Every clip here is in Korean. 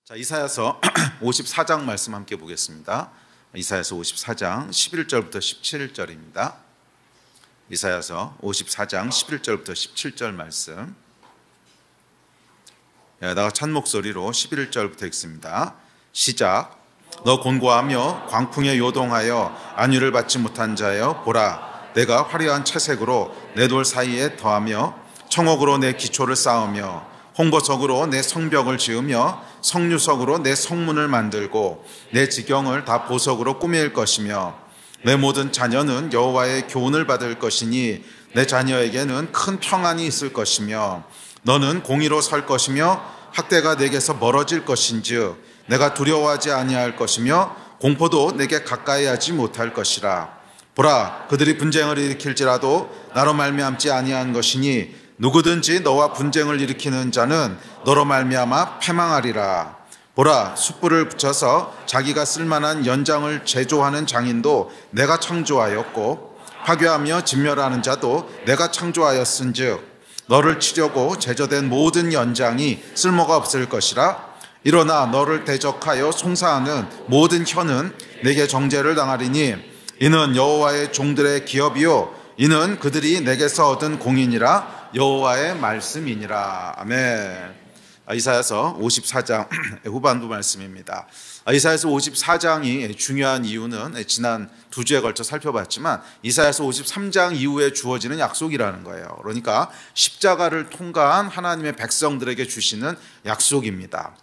자, 이사야서 54장 말씀 함께 보겠습니다. 이사야서 54장 11절부터 17절입니다. 이사야서 54장 11절부터 17절 말씀. 나가 찬 목소리로 11절부터 읽습니다. 시작. 너 곤고하며 광풍에 요동하여 안위를 받지 못한 자여, 보라, 내가 화려한 채색으로 내 돌 사이에 더하며 청옥으로 내 기초를 쌓으며 홍보석으로 내 성벽을 지으며 성류석으로 내 성문을 만들고 내 지경을 다 보석으로 꾸밀 것이며 내 모든 자녀는 여호와의 교훈을 받을 것이니 내 자녀에게는 큰 평안이 있을 것이며 너는 공의로 설 것이며 학대가 내게서 멀어질 것인즉 내가 두려워하지 아니할 것이며 공포도 내게 가까이 하지 못할 것이라. 보라, 그들이 분쟁을 일으킬지라도 나로 말미암지 아니한 것이니 누구든지 너와 분쟁을 일으키는 자는 너로 말미암아 패망하리라. 보라, 숯불을 붙여서 자기가 쓸만한 연장을 제조하는 장인도 내가 창조하였고 파괴하며 진멸하는 자도 내가 창조하였은즉 너를 치려고 제조된 모든 연장이 쓸모가 없을 것이라. 일어나 너를 대적하여 송사하는 모든 혀는 내게 정죄를 당하리니 이는 여호와의 종들의 기업이요 이는 그들이 내게서 얻은 공인이라. 여호와의 말씀이니라. 아멘. 이사야서 54장 후반부 말씀입니다. 이사야서 54장이 중요한 이유는 지난 두 주에 걸쳐 살펴봤지만 이사야서 53장 이후에 주어지는 약속이라는 거예요. 그러니까 십자가를 통과한 하나님의 백성들에게 주시는 약속입니다.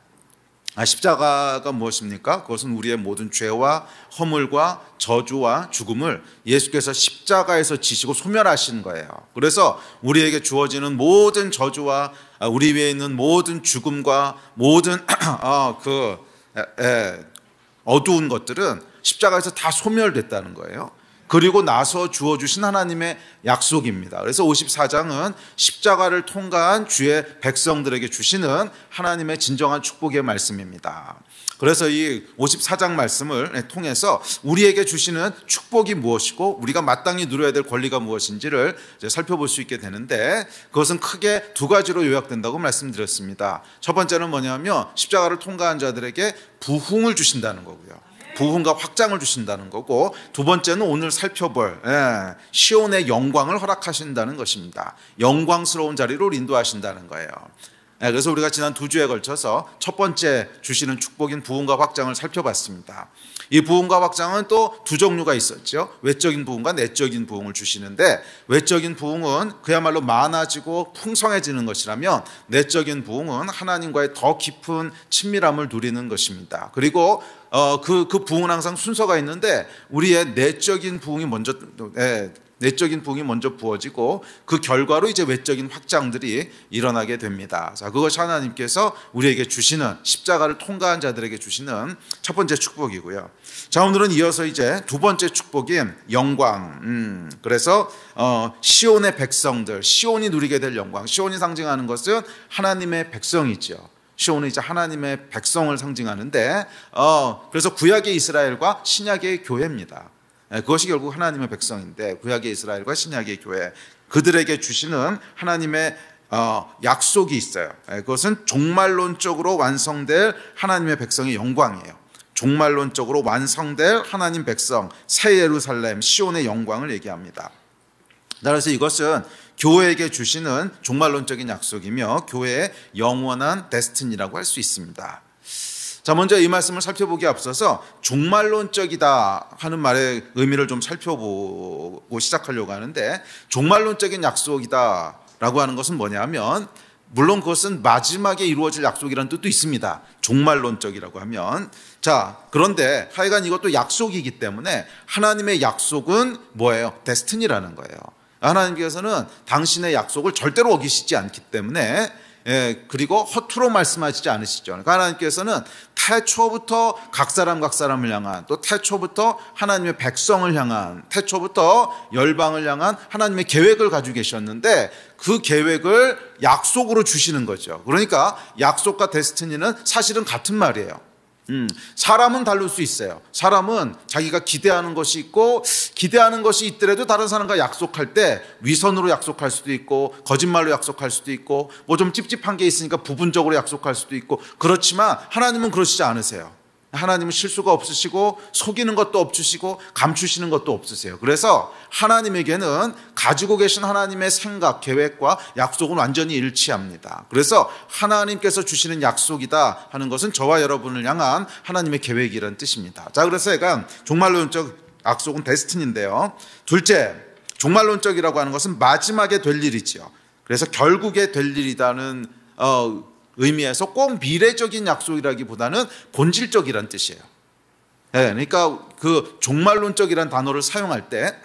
십자가가 무엇입니까? 그것은 우리의 모든 죄와 허물과 저주와 죽음을 예수께서 십자가에서 지시고 소멸하신 거예요. 그래서 우리에게 주어지는 모든 저주와 우리 위에 있는 모든 죽음과 모든 어두운 것들은 십자가에서 다 소멸됐다는 거예요. 그리고 나서 주어주신 하나님의 약속입니다. 그래서 54장은 십자가를 통과한 주의 백성들에게 주시는 하나님의 진정한 축복의 말씀입니다. 그래서 이 54장 말씀을 통해서 우리에게 주시는 축복이 무엇이고 우리가 마땅히 누려야 될 권리가 무엇인지를 이제 살펴볼 수 있게 되는데 그것은 크게 두 가지로 요약된다고 말씀드렸습니다. 첫 번째는 뭐냐면 십자가를 통과한 자들에게 부흥을 주신다는 거고요. 부흥과 확장을 주신다는 거고 두 번째는 오늘 살펴볼 시온의 영광을 허락하신다는 것입니다. 영광스러운 자리로 인도하신다는 거예요. 그래서 우리가 지난 두 주에 걸쳐서 첫 번째 주시는 축복인 부흥과 확장을 살펴봤습니다. 이 부흥과 확장은 또 두 종류가 있었죠. 외적인 부흥과 내적인 부흥을 주시는데 외적인 부흥은 그야말로 많아지고 풍성해지는 것이라면 내적인 부흥은 하나님과의 더 깊은 친밀함을 누리는 것입니다. 그리고 그 부흥은 항상 순서가 있는데 우리의 내적인 부흥이 먼저 부어지고 그 결과로 이제 외적인 확장들이 일어나게 됩니다. 자, 그것이 하나님께서 우리에게 주시는 십자가를 통과한 자들에게 주시는 첫 번째 축복이고요. 자, 오늘은 이어서 이제 두 번째 축복인 영광. 그래서 시온의 백성들, 시온이 누리게 될 영광. 시온이 상징하는 것은 하나님의 백성이죠. 시온은 이제 하나님의 백성을 상징하는데 그래서 구약의 이스라엘과 신약의 교회입니다. 그것이 결국 하나님의 백성인데 구약의 이스라엘과 신약의 교회 그들에게 주시는 하나님의 약속이 있어요. 그것은 종말론적으로 완성될 하나님의 백성의 영광이에요. 종말론적으로 완성될 하나님 백성 새 예루살렘 시온의 영광을 얘기합니다. 그래서 이것은 교회에게 주시는 종말론적인 약속이며 교회의 영원한 데스티니라고 할 수 있습니다. 자, 먼저 이 말씀을 살펴보기에 앞서서 종말론적이다 하는 말의 의미를 좀 살펴보고 시작하려고 하는데 종말론적인 약속이다라고 하는 것은 뭐냐면 물론 그것은 마지막에 이루어질 약속이라는 뜻도 있습니다. 종말론적이라고 하면 자, 그런데 하여간 이것도 약속이기 때문에 하나님의 약속은 뭐예요? 데스티니라는 거예요. 하나님께서는 당신의 약속을 절대로 어기시지 않기 때문에 그리고 허투루 말씀하시지 않으시죠. 그러니까 하나님께서는 태초부터 각 사람을 향한 또 태초부터 하나님의 백성을 향한 태초부터 열방을 향한 하나님의 계획을 가지고 계셨는데 그 계획을 약속으로 주시는 거죠. 그러니까 약속과 데스티니는 사실은 같은 말이에요. 사람은 다를 수 있어요. 사람은 자기가 기대하는 것이 있고, 기대하는 것이 있더라도 다른 사람과 약속할 때 위선으로 약속할 수도 있고, 거짓말로 약속할 수도 있고, 뭐 좀 찝찝한 게 있으니까 부분적으로 약속할 수도 있고, 그렇지만 하나님은 그러시지 않으세요. 하나님은 실수가 없으시고 속이는 것도 없으시고 감추시는 것도 없으세요. 그래서 하나님에게는 가지고 계신 하나님의 생각, 계획과 약속은 완전히 일치합니다. 그래서 하나님께서 주시는 약속이다 하는 것은 저와 여러분을 향한 하나님의 계획이라는 뜻입니다. 자, 그래서 약간 종말론적 약속은 데스티니인데요. 둘째, 종말론적이라고 하는 것은 마지막에 될 일이지요. 그래서 결국에 될 일이라는 의미에서 꼭 미래적인 약속이라기보다는 본질적이란 뜻이에요. 네, 그러니까 그 종말론적이란 단어를 사용할 때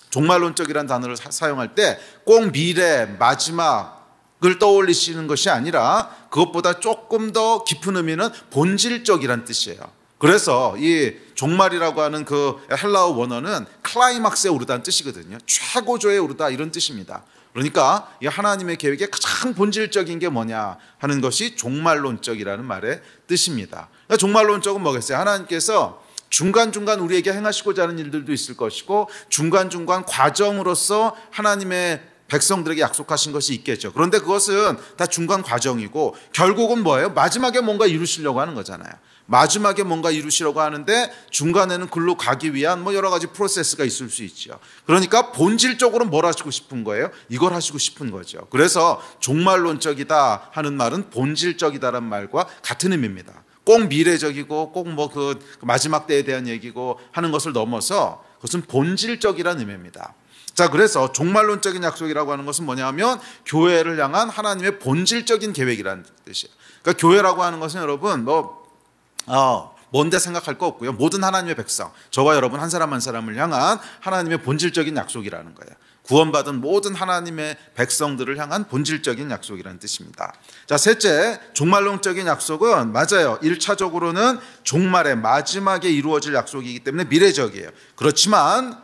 종말론적이란 단어를 사용할 때 꼭 미래, 마지막을 떠올리시는 것이 아니라 그것보다 조금 더 깊은 의미는 본질적이란 뜻이에요. 그래서 이 종말이라고 하는 그 헬라어 원어는 클라이막스에 오르다는 뜻이거든요. 최고조에 오르다 이런 뜻입니다. 그러니까 이 하나님의 계획의 가장 본질적인 게 뭐냐 하는 것이 종말론적이라는 말의 뜻입니다. 그러니까 종말론적은 뭐겠어요? 하나님께서 중간중간 우리에게 행하시고자 하는 일들도 있을 것이고 중간중간 과정으로서 하나님의 백성들에게 약속하신 것이 있겠죠. 그런데 그것은 다 중간 과정이고 결국은 뭐예요? 마지막에 뭔가 이루시려고 하는 거잖아요. 마지막에 뭔가 이루시려고 하는데 중간에는 글로 가기 위한 뭐 여러 가지 프로세스가 있을 수 있죠. 그러니까 본질적으로 뭘 하시고 싶은 거예요? 이걸 하시고 싶은 거죠. 그래서 종말론적이다 하는 말은 본질적이다라는 말과 같은 의미입니다. 꼭 미래적이고 꼭 뭐 그 마지막 때에 대한 얘기고 하는 것을 넘어서 그것은 본질적이라는 의미입니다. 자, 그래서 종말론적인 약속이라고 하는 것은 뭐냐면 교회를 향한 하나님의 본질적인 계획이라는 뜻이에요. 그러니까 교회라고 하는 것은 여러분 뭔데 생각할 거 없고요. 모든 하나님의 백성, 저와 여러분 한 사람 한 사람을 향한 하나님의 본질적인 약속이라는 거예요. 구원받은 모든 하나님의 백성들을 향한 본질적인 약속이라는 뜻입니다. 자, 셋째, 종말론적인 약속은 맞아요. 1차적으로는 종말의 마지막에 이루어질 약속이기 때문에 미래적이에요. 그렇지만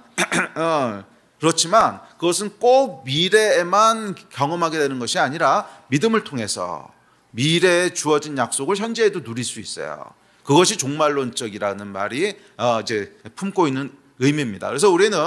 그것은 꼭 미래에만 경험하게 되는 것이 아니라 믿음을 통해서 미래에 주어진 약속을 현재에도 누릴 수 있어요. 그것이 종말론적이라는 말이 이제 품고 있는 의미입니다. 그래서 우리는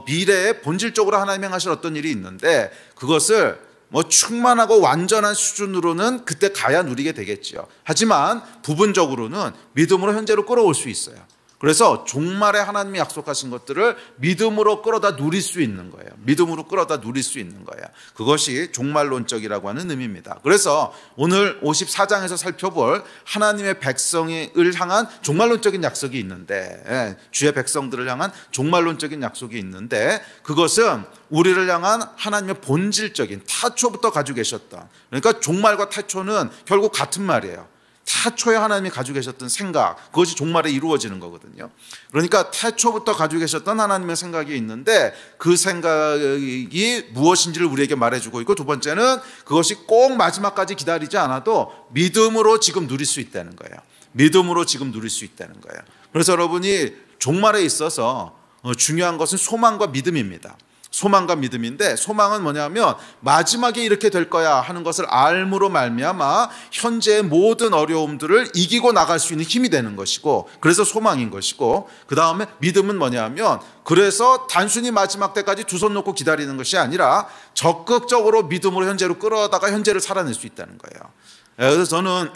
미래에 본질적으로 하나님 행하실 어떤 일이 있는데 그것을 뭐 충만하고 완전한 수준으로는 그때 가야 누리게 되겠죠. 하지만 부분적으로는 믿음으로 현재로 끌어올 수 있어요. 그래서 종말에 하나님이 약속하신 것들을 믿음으로 끌어다 누릴 수 있는 거예요. 믿음으로 끌어다 누릴 수 있는 거예요. 그것이 종말론적이라고 하는 의미입니다. 그래서 오늘 54장에서 살펴볼 하나님의 백성을 향한 종말론적인 약속이 있는데 주의 백성들을 향한 종말론적인 약속이 있는데 그것은 우리를 향한 하나님의 본질적인 태초부터 가지고 계셨던 그러니까 종말과 태초는 결국 같은 말이에요. 태초에 하나님이 가지고 계셨던 생각 그것이 종말에 이루어지는 거거든요. 그러니까 태초부터 가지고 계셨던 하나님의 생각이 있는데 그 생각이 무엇인지를 우리에게 말해주고 있고 두 번째는 그것이 꼭 마지막까지 기다리지 않아도 믿음으로 지금 누릴 수 있다는 거예요. 믿음으로 지금 누릴 수 있다는 거예요. 그래서 여러분이 종말에 있어서 중요한 것은 소망과 믿음입니다. 소망과 믿음인데 소망은 뭐냐면 마지막에 이렇게 될 거야 하는 것을 알므로 말미암아 현재의 모든 어려움들을 이기고 나갈 수 있는 힘이 되는 것이고 그래서 소망인 것이고 그 다음에 믿음은 뭐냐면 그래서 단순히 마지막 때까지 두 손 놓고 기다리는 것이 아니라 적극적으로 믿음으로 현재로 끌어다가 현재를 살아낼 수 있다는 거예요. 그래서 저는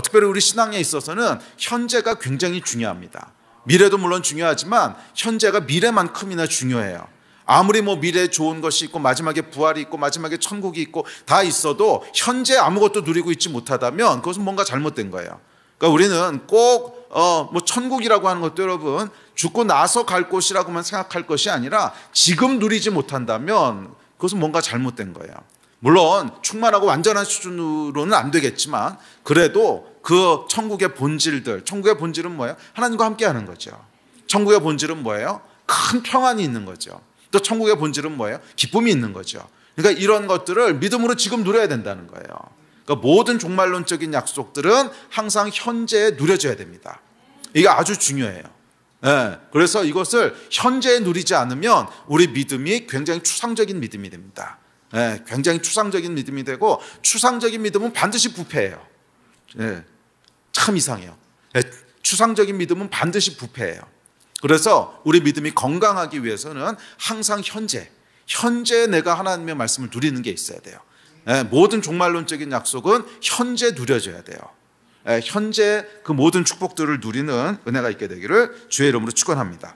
특별히 우리 신앙에 있어서는 현재가 굉장히 중요합니다. 미래도 물론 중요하지만 현재가 미래만큼이나 중요해요. 아무리 뭐 미래에 좋은 것이 있고 마지막에 부활이 있고 마지막에 천국이 있고 다 있어도 현재 아무것도 누리고 있지 못하다면 그것은 뭔가 잘못된 거예요. 그러니까 우리는 꼭 뭐 천국이라고 하는 것도 여러분 죽고 나서 갈 곳이라고만 생각할 것이 아니라 지금 누리지 못한다면 그것은 뭔가 잘못된 거예요. 물론 충만하고 완전한 수준으로는 안 되겠지만 그래도 그 천국의 본질들, 천국의 본질은 뭐예요? 하나님과 함께하는 거죠. 천국의 본질은 뭐예요? 큰 평안이 있는 거죠. 또 천국의 본질은 뭐예요? 기쁨이 있는 거죠. 그러니까 이런 것들을 믿음으로 지금 누려야 된다는 거예요. 그러니까 모든 종말론적인 약속들은 항상 현재에 누려져야 됩니다. 이게 아주 중요해요. 그래서 이것을 현재에 누리지 않으면 우리 믿음이 굉장히 추상적인 믿음이 됩니다. 굉장히 추상적인 믿음이 되고 추상적인 믿음은 반드시 부패해요. 참 이상해요. 추상적인 믿음은 반드시 부패해요. 그래서 우리 믿음이 건강하기 위해서는 항상 현재 내가 하나님의 말씀을 누리는 게 있어야 돼요. 모든 종말론적인 약속은 현재 누려져야 돼요. 현재 그 모든 축복들을 누리는 은혜가 있게 되기를 주의 이름으로 축원합니다.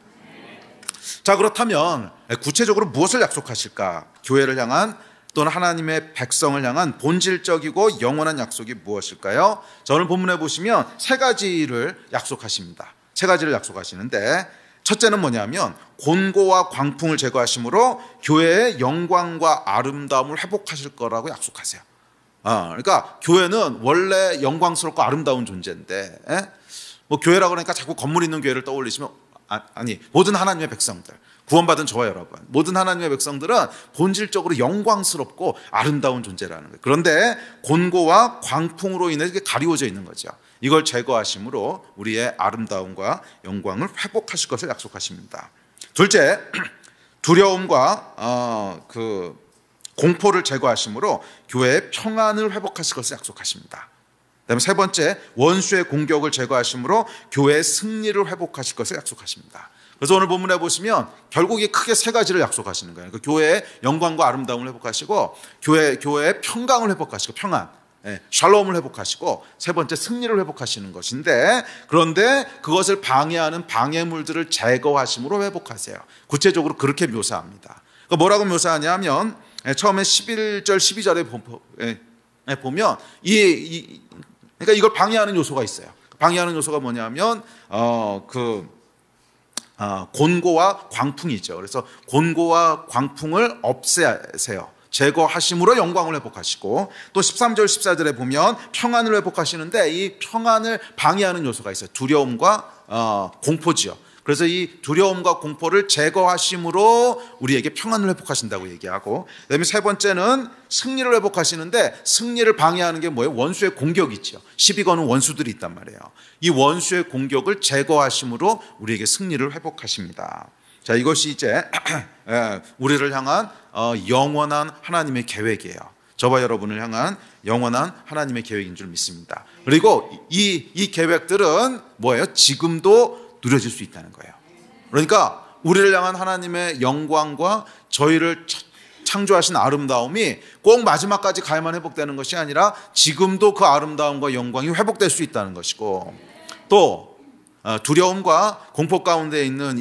자, 그렇다면 구체적으로 무엇을 약속하실까? 교회를 향한 또는 하나님의 백성을 향한 본질적이고 영원한 약속이 무엇일까요? 자, 오늘 본문에 보시면 세 가지를 약속하십니다. 세 가지를 약속하시는데, 첫째는 뭐냐면 곤고와 광풍을 제거하심으로 교회의 영광과 아름다움을 회복하실 거라고 약속하세요. 그러니까 교회는 원래 영광스럽고 아름다운 존재인데, 뭐 교회라고 그러니까 자꾸 건물 있는 교회를 떠올리시면 아니, 모든 하나님의 백성들, 구원받은 저와 여러분, 모든 하나님의 백성들은 본질적으로 영광스럽고 아름다운 존재라는 거예요. 그런데 곤고와 광풍으로 인해 이게 가리워져 있는 거죠. 이걸 제거하심으로 우리의 아름다움과 영광을 회복하실 것을 약속하십니다. 둘째, 두려움과 공포를 제거하심으로 교회의 평안을 회복하실 것을 약속하십니다. 그다음에 세 번째, 원수의 공격을 제거하심으로 교회의 승리를 회복하실 것을 약속하십니다. 그래서 오늘 본문에 보시면 결국에 크게 세 가지를 약속하시는 거예요. 그러니까 교회의 영광과 아름다움을 회복하시고, 교회의 평강을 회복하시고, 평안, 샬롬을 회복하시고, 세 번째 승리를 회복하시는 것인데, 그런데 그것을 방해하는 방해물들을 제거하심으로 회복하세요. 구체적으로 그렇게 묘사합니다. 그러니까 뭐라고 묘사하냐면 처음에 11절 12절에 보면 그러니까 이걸 방해하는 요소가 있어요. 방해하는 요소가 뭐냐면 곤고와 광풍이죠. 그래서 곤고와 광풍을 없애세요. 제거하심으로 영광을 회복하시고, 또 13절 14절에 보면 평안을 회복하시는데 이 평안을 방해하는 요소가 있어요. 두려움과 공포지요. 그래서 이 두려움과 공포를 제거하심으로 우리에게 평안을 회복하신다고 얘기하고, 그다음에 세 번째는 승리를 회복하시는데, 승리를 방해하는 게 뭐예요? 원수의 공격이죠. 시비 거는 원수들이 있단 말이에요. 이 원수의 공격을 제거하심으로 우리에게 승리를 회복하십니다. 자, 이것이 이제 우리를 향한 영원한 하나님의 계획이에요. 저와 여러분을 향한 영원한 하나님의 계획인 줄 믿습니다. 그리고 이 계획들은 뭐예요? 지금도 누려질 수 있다는 거예요. 그러니까 우리를 향한 하나님의 영광과 저희를 창조하신 아름다움이 꼭 마지막까지 가야만 회복되는 것이 아니라 지금도 그 아름다움과 영광이 회복될 수 있다는 것이고, 또 두려움과 공포 가운데 있는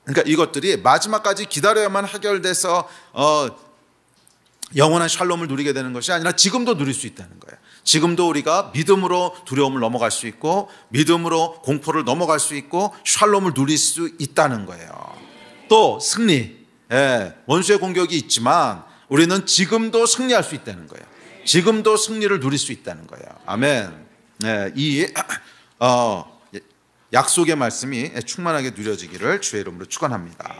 그러니까 이것들이 마지막까지 기다려야만 해결돼서 영원한 샬롬을 누리게 되는 것이 아니라 지금도 누릴 수 있다는 거예요. 지금도 우리가 믿음으로 두려움을 넘어갈 수 있고, 믿음으로 공포를 넘어갈 수 있고, 샬롬을 누릴 수 있다는 거예요. 또 승리, 원수의 공격이 있지만 우리는 지금도 승리할 수 있다는 거예요. 지금도 승리를 누릴 수 있다는 거예요. 아멘. 이 약속의 말씀이 충만하게 누려지기를 주의 이름으로 축원합니다.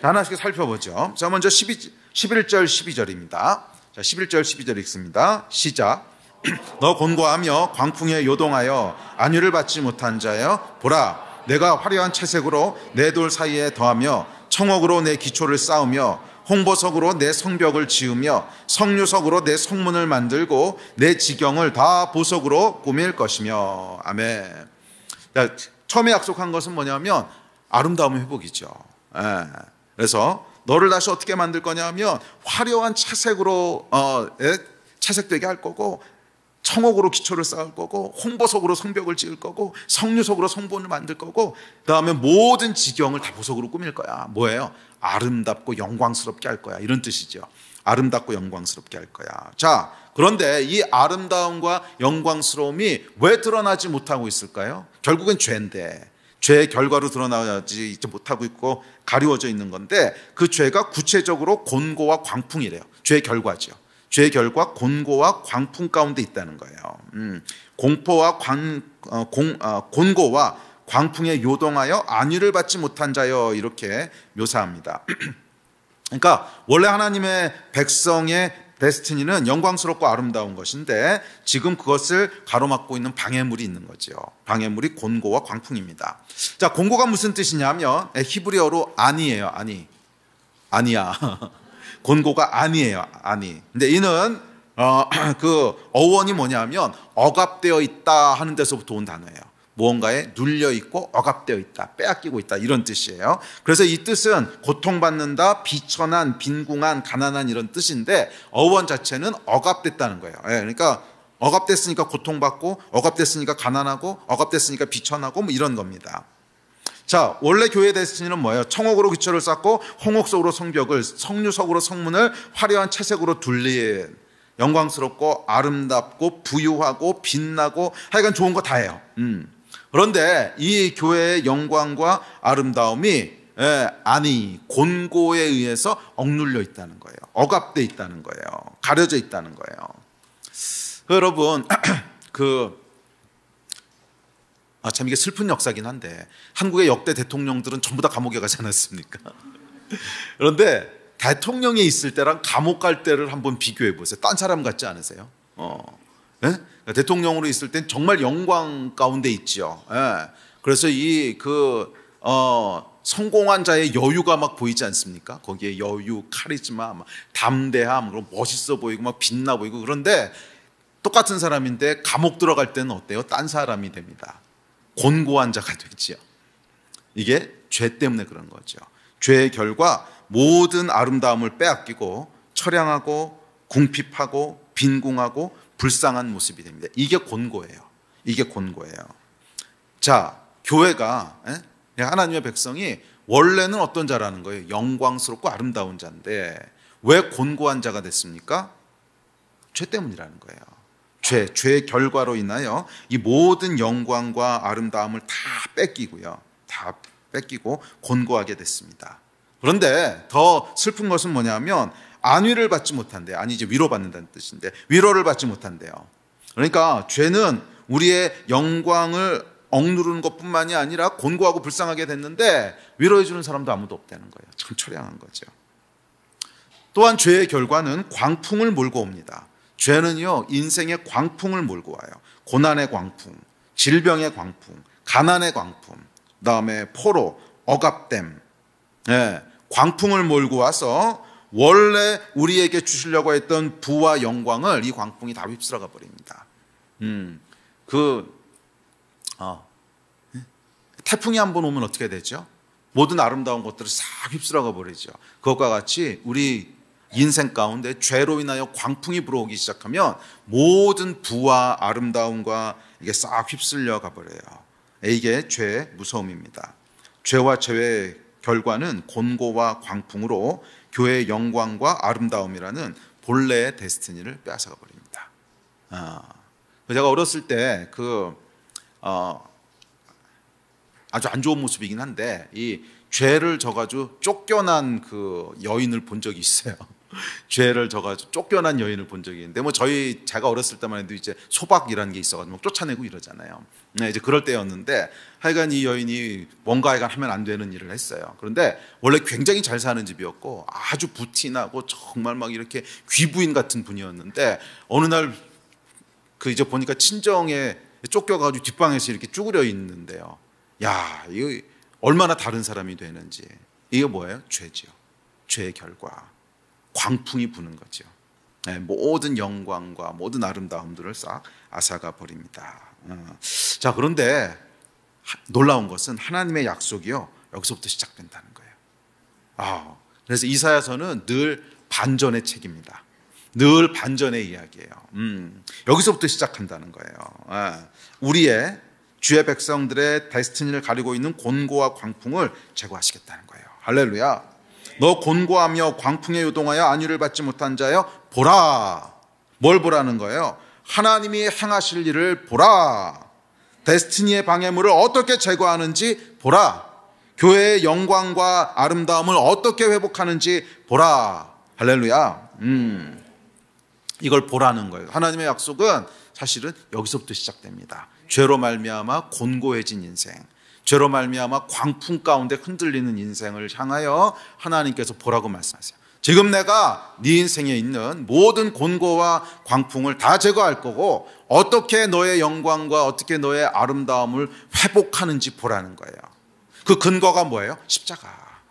하나씩 살펴보죠. 자, 먼저 11절 12절입니다. 자, 11절 12절 읽습니다. 시작. 너 곤고하며 광풍에 요동하여 안위를 받지 못한 자여, 보라, 내가 화려한 채색으로 내 돌 사이에 더하며 청옥으로 내 기초를 쌓으며 홍보석으로 내 성벽을 지으며 성류석으로 내 성문을 만들고 내 지경을 다 보석으로 꾸밀 것이며. 아멘. 자, 처음에 약속한 것은 뭐냐면 아름다움의 회복이죠. 그래서 너를 다시 어떻게 만들 거냐면 화려한 채색으로 채색되게 할 거고, 청옥으로 기초를 쌓을 거고, 홍보석으로 성벽을 지을 거고, 성류석으로 성문을 만들 거고, 그 다음에 모든 지경을 다 보석으로 꾸밀 거야. 뭐예요? 아름답고 영광스럽게 할 거야, 이런 뜻이죠. 아름답고 영광스럽게 할 거야. 자, 그런데 이 아름다움과 영광스러움이 왜 드러나지 못하고 있을까요? 결국엔 죄인데, 죄의 결과로 드러나지 못하고 있고 가리워져 있는 건데, 그 죄가 구체적으로 곤고와 광풍이래요. 죄의 결과죠. 죄의 결과 곤고와 광풍 가운데 있다는 거예요. 곤고와 광풍에 요동하여 안위를 받지 못한 자여, 이렇게 묘사합니다. 그러니까 원래 하나님의 백성의 데스티니는 영광스럽고 아름다운 것인데, 지금 그것을 가로막고 있는 방해물이 있는 거죠. 방해물이 곤고와 광풍입니다. 자, 곤고가 무슨 뜻이냐면 히브리어로 아니에요. 아니야. 곤고가 아니에요. 아니. 근데 이는 그 어원이 뭐냐면 억압되어 있다 하는 데서부터 온 단어예요. 무언가에 눌려 있고 억압되어 있다, 빼앗기고 있다, 이런 뜻이에요. 그래서 이 뜻은 고통받는다, 비천한, 빈궁한, 가난한, 이런 뜻인데 어원 자체는 억압됐다는 거예요. 그러니까 억압됐으니까 고통받고, 억압됐으니까 가난하고, 억압됐으니까 비천하고, 뭐 이런 겁니다. 자, 원래 교회 데스티니는 뭐예요? 청옥으로 기초를 쌓고 홍옥석으로 성벽을, 성류석으로 성문을 화려한 채색으로 둘린, 영광스럽고 아름답고 부유하고 빛나고 하여간 좋은 거 다 해요. 그런데 이 교회의 영광과 아름다움이 곤고에 의해서 억눌려 있다는 거예요. 억압돼 있다는 거예요. 가려져 있다는 거예요. 여러분, 참 이게 슬픈 역사긴 한데 한국의 역대 대통령들은 전부 다 감옥에 가지 않았습니까? 그런데 대통령이 있을 때랑 감옥 갈 때를 한번 비교해 보세요. 딴 사람 같지 않으세요? 네? 대통령으로 있을 땐 정말 영광 가운데 있죠. 그래서 성공한 자의 여유가 막 보이지 않습니까? 거기에 여유, 카리스마, 막 담대함, 그리고 멋있어 보이고 막 빛나 보이고. 그런데 똑같은 사람인데 감옥 들어갈 때는 어때요? 딴 사람이 됩니다. 곤고한 자가 되지요. 이게 죄 때문에 그런 거죠. 죄의 결과 모든 아름다움을 빼앗기고 처량하고 궁핍하고 빈궁하고 불쌍한 모습이 됩니다. 이게 곤고예요. 이게 곤고예요. 자, 교회가 하나님의 백성이 원래는 어떤 자라는 거예요? 영광스럽고 아름다운 자인데 왜 곤고한 자가 됐습니까? 죄 때문이라는 거예요. 죄의 결과로 인하여 이 모든 영광과 아름다움을 다 뺏기고요. 다 뺏기고 곤고하게 됐습니다. 그런데 더 슬픈 것은 뭐냐면 안위를 받지 못한대요. 아니, 이제 위로받는다는 뜻인데 위로를 받지 못한대요. 그러니까 죄는 우리의 영광을 억누르는 것뿐만이 아니라 곤고하고 불쌍하게 됐는데 위로해 주는 사람도 아무도 없다는 거예요. 참 처량한 거죠. 또한 죄의 결과는 광풍을 몰고 옵니다. 죄는요, 인생의 광풍을 몰고 와요. 고난의 광풍, 질병의 광풍, 가난의 광풍, 그다음에 포로, 억압됨, 광풍을 몰고 와서 원래 우리에게 주시려고 했던 부와 영광을 이 광풍이 다 휩쓸어가 버립니다. 태풍이 한번 오면 어떻게 되죠? 모든 아름다운 것들을 싹 휩쓸어가 버리죠. 그것과 같이 우리 인생 가운데 죄로 인하여 광풍이 불어오기 시작하면 모든 부와 아름다움과 이게 싹 휩쓸려가 버려요. 이게 죄의 무서움입니다. 죄와 죄의 결과는 곤고와 광풍으로 교회의 영광과 아름다움이라는 본래의 데스티니를 빼앗아가 버립니다. 제가 어렸을 때 아주 안 좋은 모습이긴 한데 이 죄를 져가지고 쫓겨난 그 여인을 본 적이 있어요. 죄를 져가지고 쫓겨난 여인을 본 적이 있는데 제가 어렸을 때만 해도 이제 소박이라는 게 있어가지고 쫓아내고 이러잖아요. 이제 그럴 때였는데 하여간 이 여인이 뭔가 하면 안 되는 일을 했어요. 그런데 원래 굉장히 잘 사는 집이었고 아주 부티나고 정말 막 이렇게 귀부인 같은 분이었는데 어느 날 이제 보니까 친정에 쫓겨가지고 뒷방에서 이렇게 쭈그려 있는데요. 야, 이거 얼마나 다른 사람이 되는지. 이게 뭐예요? 죄죠. 죄의 결과. 광풍이 부는 거죠. 모든 영광과 모든 아름다움들을 싹 앗아가 버립니다. 자, 그런데 놀라운 것은 하나님의 약속이요, 여기서부터 시작된다는 거예요. 그래서 이사야서는 늘 반전의 책입니다. 늘 반전의 이야기예요. 여기서부터 시작한다는 거예요. 우리의 주의 백성들의 데스티니를 가리고 있는 곤고와 광풍을 제거하시겠다는 거예요. 할렐루야. 너 곤고하며 광풍에 요동하여 안위를 받지 못한 자여, 보라. 뭘 보라는 거예요? 하나님이 행하실 일을 보라. 데스티니의 방해물을 어떻게 제거하는지 보라. 교회의 영광과 아름다움을 어떻게 회복하는지 보라. 할렐루야. 이걸 보라는 거예요. 하나님의 약속은 사실은 여기서부터 시작됩니다. 죄로 말미암아 곤고해진 인생, 죄로 말미암아 광풍 가운데 흔들리는 인생을 향하여 하나님께서 보라고 말씀하세요. 지금 내가 네 인생에 있는 모든 곤고와 광풍을 다 제거할 거고 어떻게 너의 영광과 어떻게 너의 아름다움을 회복하는지 보라는 거예요. 그 근거가 뭐예요? 십자가.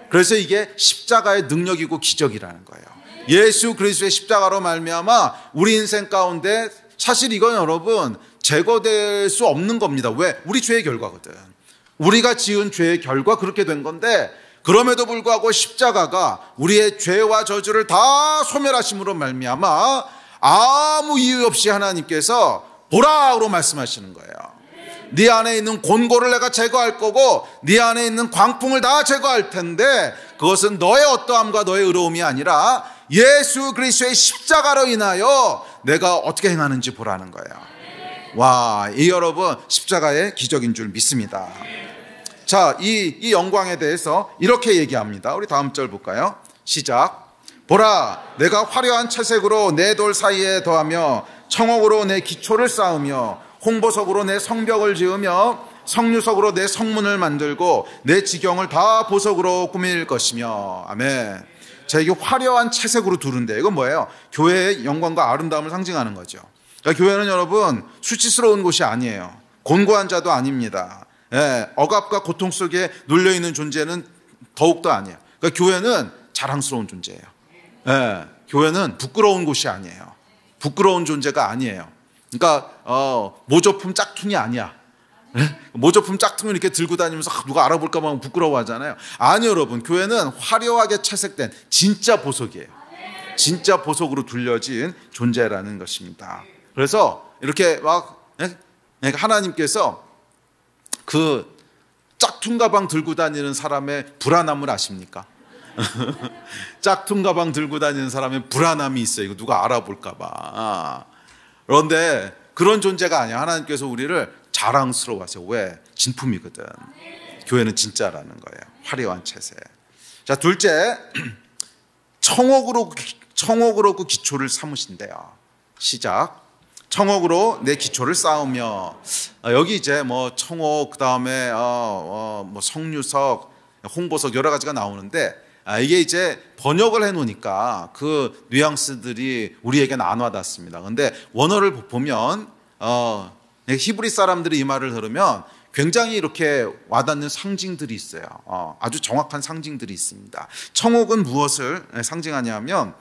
그래서 이게 십자가의 능력이고 기적이라는 거예요. 예수 그리스도의 십자가로 말미암아 우리 인생 가운데 사실 이건 여러분 제거될 수 없는 겁니다. 왜? 우리 죄의 결과거든. 우리가 지은 죄의 결과 그렇게 된 건데 그럼에도 불구하고 십자가가 우리의 죄와 저주를 다 소멸하심으로 말미암아 아무 이유 없이 하나님께서 보라로 말씀하시는 거예요. 네 안에 있는 곤고를 내가 제거할 거고 네 안에 있는 광풍을 다 제거할 텐데 그것은 너의 어떠함과 너의 의로움이 아니라 예수 그리스도의 십자가로 인하여 내가 어떻게 행하는지 보라는 거예요. 와, 이 여러분 십자가의 기적인 줄 믿습니다. 자, 이 영광에 대해서 이렇게 얘기합니다. 우리 다음 절 볼까요? 시작. 보라, 내가 화려한 채색으로 내 돌 사이에 더하며 청옥으로 내 기초를 쌓으며 홍보석으로 내 성벽을 지으며 성류석으로 내 성문을 만들고 내 지경을 다 보석으로 꾸밀 것이며. 아멘. 자, 이게 화려한 채색으로 두른데 이건 뭐예요? 교회의 영광과 아름다움을 상징하는 거죠. 그러니까 교회는 여러분 수치스러운 곳이 아니에요. 곤고한 자도 아닙니다. 예, 억압과 고통 속에 눌려있는 존재는 더욱더 아니에요. 그러니까 교회는 자랑스러운 존재예요. 예, 교회는 부끄러운 곳이 아니에요. 부끄러운 존재가 아니에요. 그러니까 모조품 짝퉁이 아니야. 예? 모조품 짝퉁을 이렇게 들고 다니면서 누가 알아볼까 봐 부끄러워하잖아요. 아니 여러분, 교회는 화려하게 채색된 진짜 보석이에요. 진짜 보석으로 둘려진 존재라는 것입니다. 그래서 이렇게 막 하나님께서 그 짝퉁 가방 들고 다니는 사람의 불안함을 아십니까? 짝퉁 가방 들고 다니는 사람의 불안함이 있어요. 이거 누가 알아볼까 봐. 그런데 그런 존재가 아니야. 하나님께서 우리를 자랑스러워하세요. 왜? 진품이거든. 교회는 진짜라는 거예요. 화려한 채색. 자, 둘째, 청옥으로 그 기초를 삼으신대요. 시작. 청옥으로 내 기초를 쌓으며. 여기 이제 뭐 청옥, 그 다음에 뭐 성류석, 홍보석 여러 가지가 나오는데 이게 이제 번역을 해놓으니까 그 뉘앙스들이 우리에게는 안 와닿습니다. 그런데 원어를 보면 히브리 사람들이 이 말을 들으면 굉장히 이렇게 와닿는 상징들이 있어요. 아주 정확한 상징들이 있습니다. 청옥은 무엇을 상징하냐면,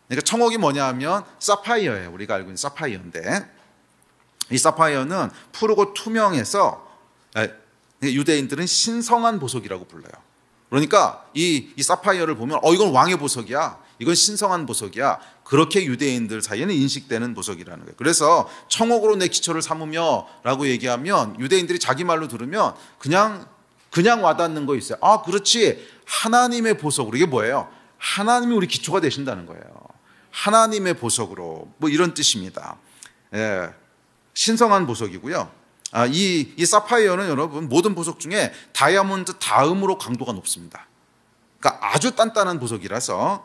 그러니까 청옥이 뭐냐 하면 사파이어예요. 우리가 알고 있는 사파이어인데, 이 사파이어는 푸르고 투명해서 유대인들은 신성한 보석이라고 불러요. 그러니까 이 사파이어를 보면 이건 왕의 보석이야, 이건 신성한 보석이야, 그렇게 유대인들 사이에는 인식되는 보석이라는 거예요. 그래서 청옥으로 내 기초를 삼으며 라고 얘기하면 유대인들이 자기 말로 들으면 그냥 와닿는 거 있어요. 아, 그렇지, 하나님의 보석으로. 이게 뭐예요? 하나님이 우리 기초가 되신다는 거예요. 하나님의 보석으로, 뭐 이런 뜻입니다. 예, 신성한 보석이고요. 이 사파이어는 여러분 모든 보석 중에 다이아몬드 다음으로 강도가 높습니다. 그러니까 아주 단단한 보석이라서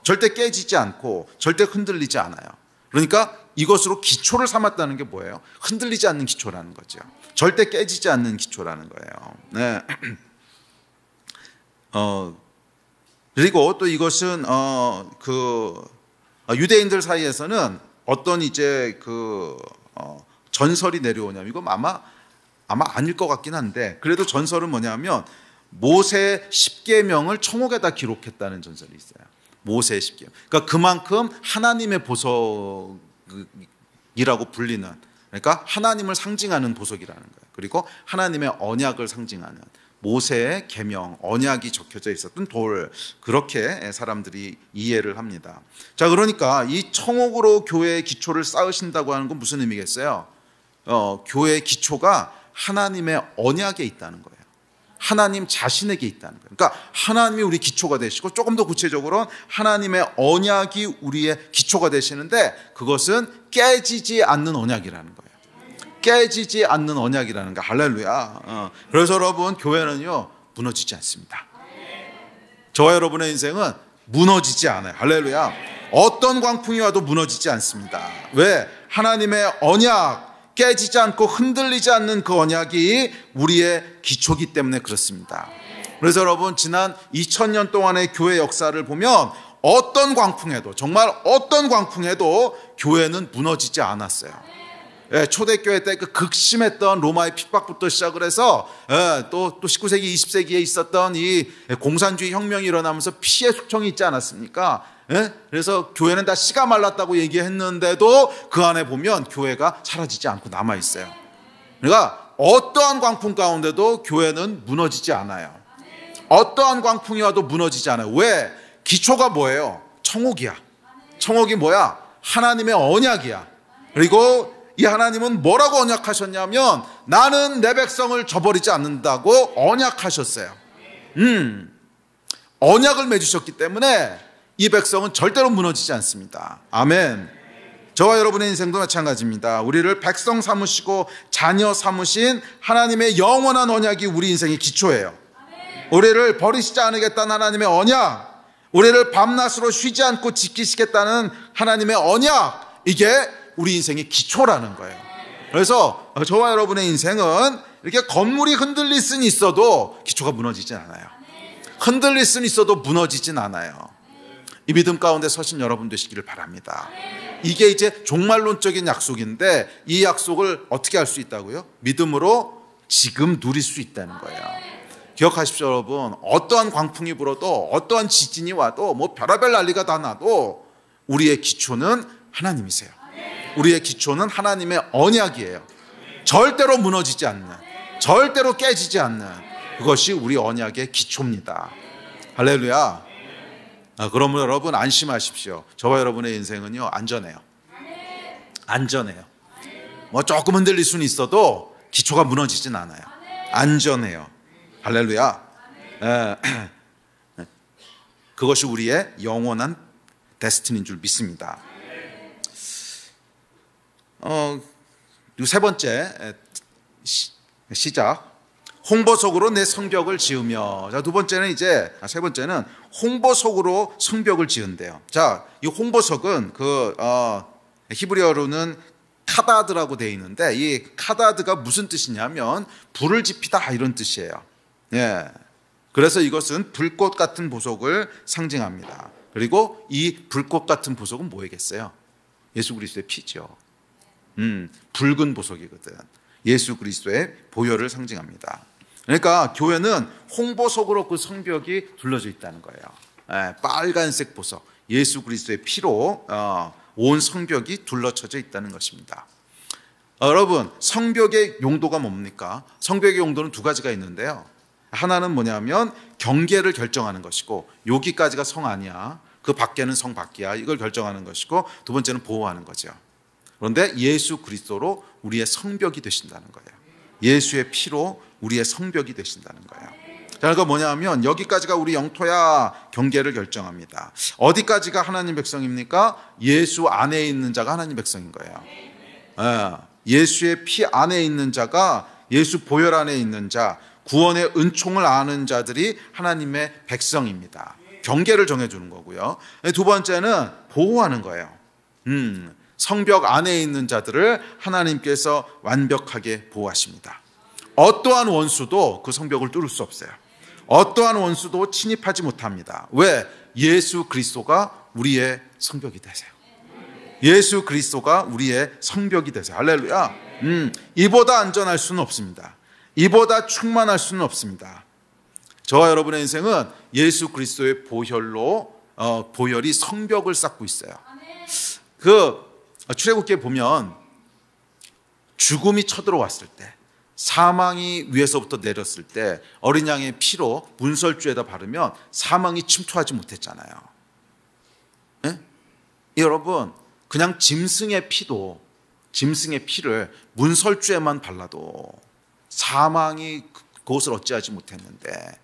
절대 깨지지 않고 절대 흔들리지 않아요. 그러니까 이것으로 기초를 삼았다는 게 뭐예요? 흔들리지 않는 기초라는 거죠. 절대 깨지지 않는 기초라는 거예요. 네. 그리고 또 이것은 유대인들 사이에서는 어떤 이제 전설이 내려오냐면, 이건 아마 아닐 것 같긴 한데, 그래도 전설은 뭐냐면 모세 10계명을 청옥에다 기록했다는 전설이 있어요. 모세 10계명. 그러니까 그만큼 하나님의 보석이라고 불리는, 그러니까 하나님을 상징하는 보석이라는 거예요. 그리고 하나님의 언약을 상징하는 모세의 계명, 언약이 적혀져 있었던 돌, 그렇게 사람들이 이해를 합니다. 자, 그러니까 이 청옥으로 교회의 기초를 쌓으신다고 하는 건 무슨 의미겠어요? 교회의 기초가 하나님의 언약에 있다는 거예요. 하나님 자신에게 있다는 거예요. 그러니까 하나님이 우리 기초가 되시고, 조금 더 구체적으로는 하나님의 언약이 우리의 기초가 되시는데, 그것은 깨지지 않는 언약이라는 거예요. 깨지지 않는 언약이라는 거. 할렐루야. 그래서 여러분, 교회는요 무너지지 않습니다. 저와 여러분의 인생은 무너지지 않아요. 할렐루야. 어떤 광풍이 와도 무너지지 않습니다. 왜? 하나님의 언약, 깨지지 않고 흔들리지 않는 그 언약이 우리의 기초기 때문에 그렇습니다. 그래서 여러분, 지난 2000년 동안의 교회 역사를 보면 어떤 광풍에도, 정말 어떤 광풍에도 교회는 무너지지 않았어요. 예, 초대교회 때 그 극심했던 로마의 핍박부터 시작을 해서 또 19세기, 20세기에 있었던 이 공산주의 혁명이 일어나면서 피해 숙청이 있지 않았습니까? 그래서 교회는 다 씨가 말랐다고 얘기했는데도 그 안에 보면 교회가 사라지지 않고 남아있어요. 그러니까 어떠한 광풍 가운데도 교회는 무너지지 않아요. 어떠한 광풍이 와도 무너지지 않아요. 왜? 기초가 뭐예요? 청옥이야. 청옥이 뭐야? 하나님의 언약이야. 그리고 이 하나님은 뭐라고 언약하셨냐면 나는 내 백성을 저버리지 않는다고 언약하셨어요. 언약을 맺으셨기 때문에 이 백성은 절대로 무너지지 않습니다. 아멘. 저와 여러분의 인생도 마찬가지입니다. 우리를 백성 삼으시고 자녀 삼으신 하나님의 영원한 언약이 우리 인생의 기초예요. 우리를 버리시지 않으겠다는 하나님의 언약, 우리를 밤낮으로 쉬지 않고 지키시겠다는 하나님의 언약, 이게 우리 인생의 기초라는 거예요. 그래서 저와 여러분의 인생은 이렇게 건물이 흔들릴 수는 있어도 기초가 무너지진 않아요. 흔들릴 수는 있어도 무너지진 않아요. 이 믿음 가운데 서신 여러분 되시기를 바랍니다. 이게 이제 종말론적인 약속인데 이 약속을 어떻게 할 수 있다고요? 믿음으로 지금 누릴 수 있다는 거예요. 기억하십시오, 여러분. 어떠한 광풍이 불어도 어떠한 지진이 와도 뭐 별의별 난리가 다 나도 우리의 기초는 하나님이세요. 우리의 기초는 하나님의 언약이에요. 절대로 무너지지 않는, 절대로 깨지지 않는 그것이 우리 언약의 기초입니다. 할렐루야. 그러면 여러분 안심하십시오. 저와 여러분의 인생은요 안전해요. 안전해요. 뭐 조금 흔들릴 수는 있어도 기초가 무너지진 않아요. 안전해요. 할렐루야. 그것이 우리의 영원한 데스티니인 줄 믿습니다. 그리고 세 번째 시작. 홍보석으로 내 성벽을 지으며. 자, 두 번째는 세 번째는 홍보석으로 성벽을 지은대요. 자, 이 홍보석은 히브리어로는 카다드라고 되어 있는데 이 카다드가 무슨 뜻이냐면 불을 지피다 이런 뜻이에요. 예. 그래서 이것은 불꽃 같은 보석을 상징합니다. 그리고 이 불꽃 같은 보석은 뭐이겠어요? 예수 그리스도의 피죠. 붉은 보석이거든. 예수 그리스도의 보혈을 상징합니다. 그러니까 교회는 홍보석으로 그 성벽이 둘러져 있다는 거예요. 빨간색 보석, 예수 그리스도의 피로 온 성벽이 둘러쳐져 있다는 것입니다. 여러분, 성벽의 용도가 뭡니까? 성벽의 용도는 두 가지가 있는데요. 하나는 뭐냐면 경계를 결정하는 것이고, 여기까지가 성 아니야, 그 밖에는 성 밖이야, 이걸 결정하는 것이고, 두 번째는 보호하는 거죠. 그런데 예수 그리스도로 우리의 성벽이 되신다는 거예요. 예수의 피로 우리의 성벽이 되신다는 거예요. 자, 그러니까 뭐냐면 여기까지가 우리 영토야, 경계를 결정합니다. 어디까지가 하나님 백성입니까? 예수 안에 있는 자가 하나님 백성인 거예요. 예수의 피 안에 있는 자가, 예수 보혈 안에 있는 자, 구원의 은총을 아는 자들이 하나님의 백성입니다. 경계를 정해주는 거고요. 두 번째는 보호하는 거예요. 성벽 안에 있는 자들을 하나님께서 완벽하게 보호하십니다. 어떠한 원수도 그 성벽을 뚫을 수 없어요. 어떠한 원수도 침입하지 못합니다. 왜? 예수 그리스도가 우리의 성벽이 되세요. 예수 그리스도가 우리의 성벽이 되세요. 할렐루야. 이보다 안전할 수는 없습니다. 이보다 충만할 수는 없습니다. 저와 여러분의 인생은 예수 그리스도의 보혈이 성벽을 쌓고 있어요. 출애굽기에 보면 죽음이 쳐들어왔을 때, 사망이 위에서부터 내렸을 때 어린 양의 피로 문설주에다 바르면 사망이 침투하지 못했잖아요. 네? 여러분, 그냥 짐승의 피를 문설주에만 발라도 사망이 그것을 어찌하지 못했는데,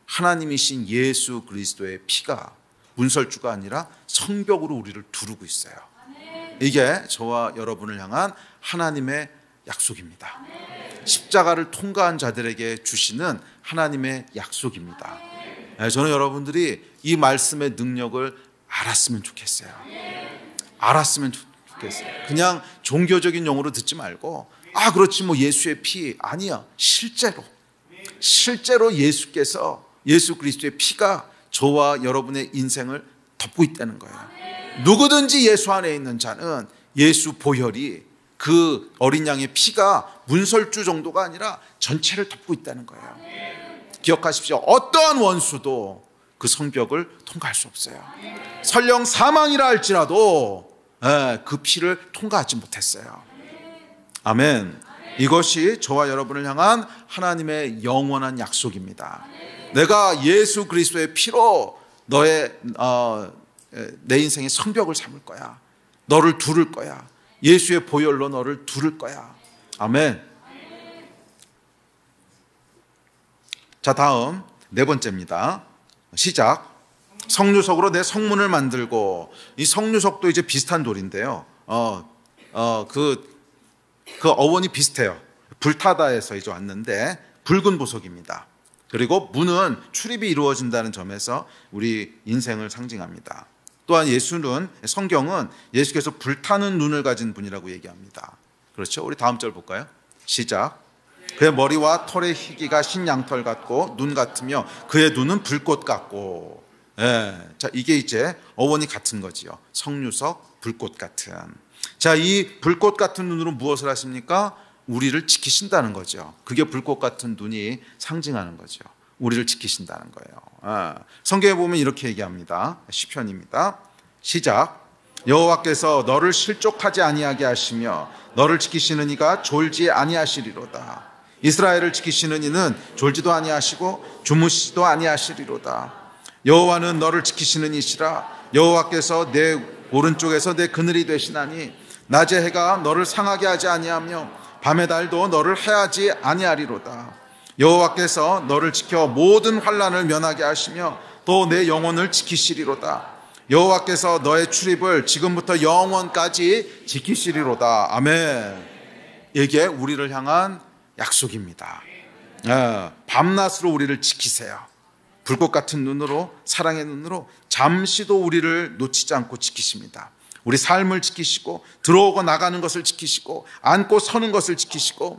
하나님이신 예수 그리스도의 피가 문설주가 아니라 성벽으로 우리를 두르고 있어요. 이게 저와 여러분을 향한 하나님의 약속입니다. 십자가를 통과한 자들에게 주시는 하나님의 약속입니다. 저는 여러분들이 이 말씀의 능력을 알았으면 좋겠어요. 알았으면 좋겠어요. 그냥 종교적인 용어로 듣지 말고, 그렇지 뭐 예수의 피, 아니야. 실제로 예수께서, 예수 그리스도의 피가 저와 여러분의 인생을 덮고 있다는 거예요. 누구든지 예수 안에 있는 자는 예수 보혈이, 그 어린 양의 피가 문설주 정도가 아니라 전체를 덮고 있다는 거예요. 기억하십시오. 어떠한 원수도 그 성벽을 통과할 수 없어요. 설령 사망이라 할지라도 그 피를 통과하지 못했어요. 아멘. 이것이 저와 여러분을 향한 하나님의 영원한 약속입니다. 내가 예수 그리스도의 피로 내 인생의 성벽을 삼을 거야. 너를 두를 거야. 예수의 보혈로 너를 두를 거야. 아멘. 자, 다음 네 번째입니다. 시작. 성류석으로 내 성문을 만들고, 이 성류석도 이제 비슷한 돌인데요. 그 어원이 비슷해요. 불타다에서 이제 왔는데 붉은 보석입니다. 그리고 문은 출입이 이루어진다는 점에서 우리 인생을 상징합니다. 또한 성경은 예수께서 불타는 눈을 가진 분이라고 얘기합니다. 그렇죠? 우리 다음 절 볼까요? 시작. 그의 머리와 털의 희기가 흰 양털 같고 눈 같으며 그의 눈은 불꽃 같고. 자, 이게 이제 어원이 같은 거지요. 성류석, 불꽃 같은. 자, 이 불꽃 같은 눈으로 무엇을 하십니까? 우리를 지키신다는 거죠. 그게 불꽃 같은 눈이 상징하는 거죠. 우리를 지키신다는 거예요. 성경에 보면 이렇게 얘기합니다. 시편입니다. 시작. 여호와께서 너를 실족하지 아니하게 하시며 너를 지키시는 이가 졸지 아니하시리로다. 이스라엘을 지키시는 이는 졸지도 아니하시고 주무시지도 아니하시리로다. 여호와는 너를 지키시는 이시라. 여호와께서 내 오른쪽에서 내 그늘이 되시나니 낮의 해가 너를 상하게 하지 아니하며 밤의 달도 너를 해하지 아니하리로다. 여호와께서 너를 지켜 모든 환난을 면하게 하시며 또 내 영혼을 지키시리로다. 여호와께서 너의 출입을 지금부터 영원까지 지키시리로다. 아멘. 이게 우리를 향한 약속입니다. 밤낮으로 우리를 지키세요. 불꽃 같은 눈으로, 사랑의 눈으로 잠시도 우리를 놓치지 않고 지키십니다. 우리 삶을 지키시고 들어오고 나가는 것을 지키시고 앉고 서는 것을 지키시고,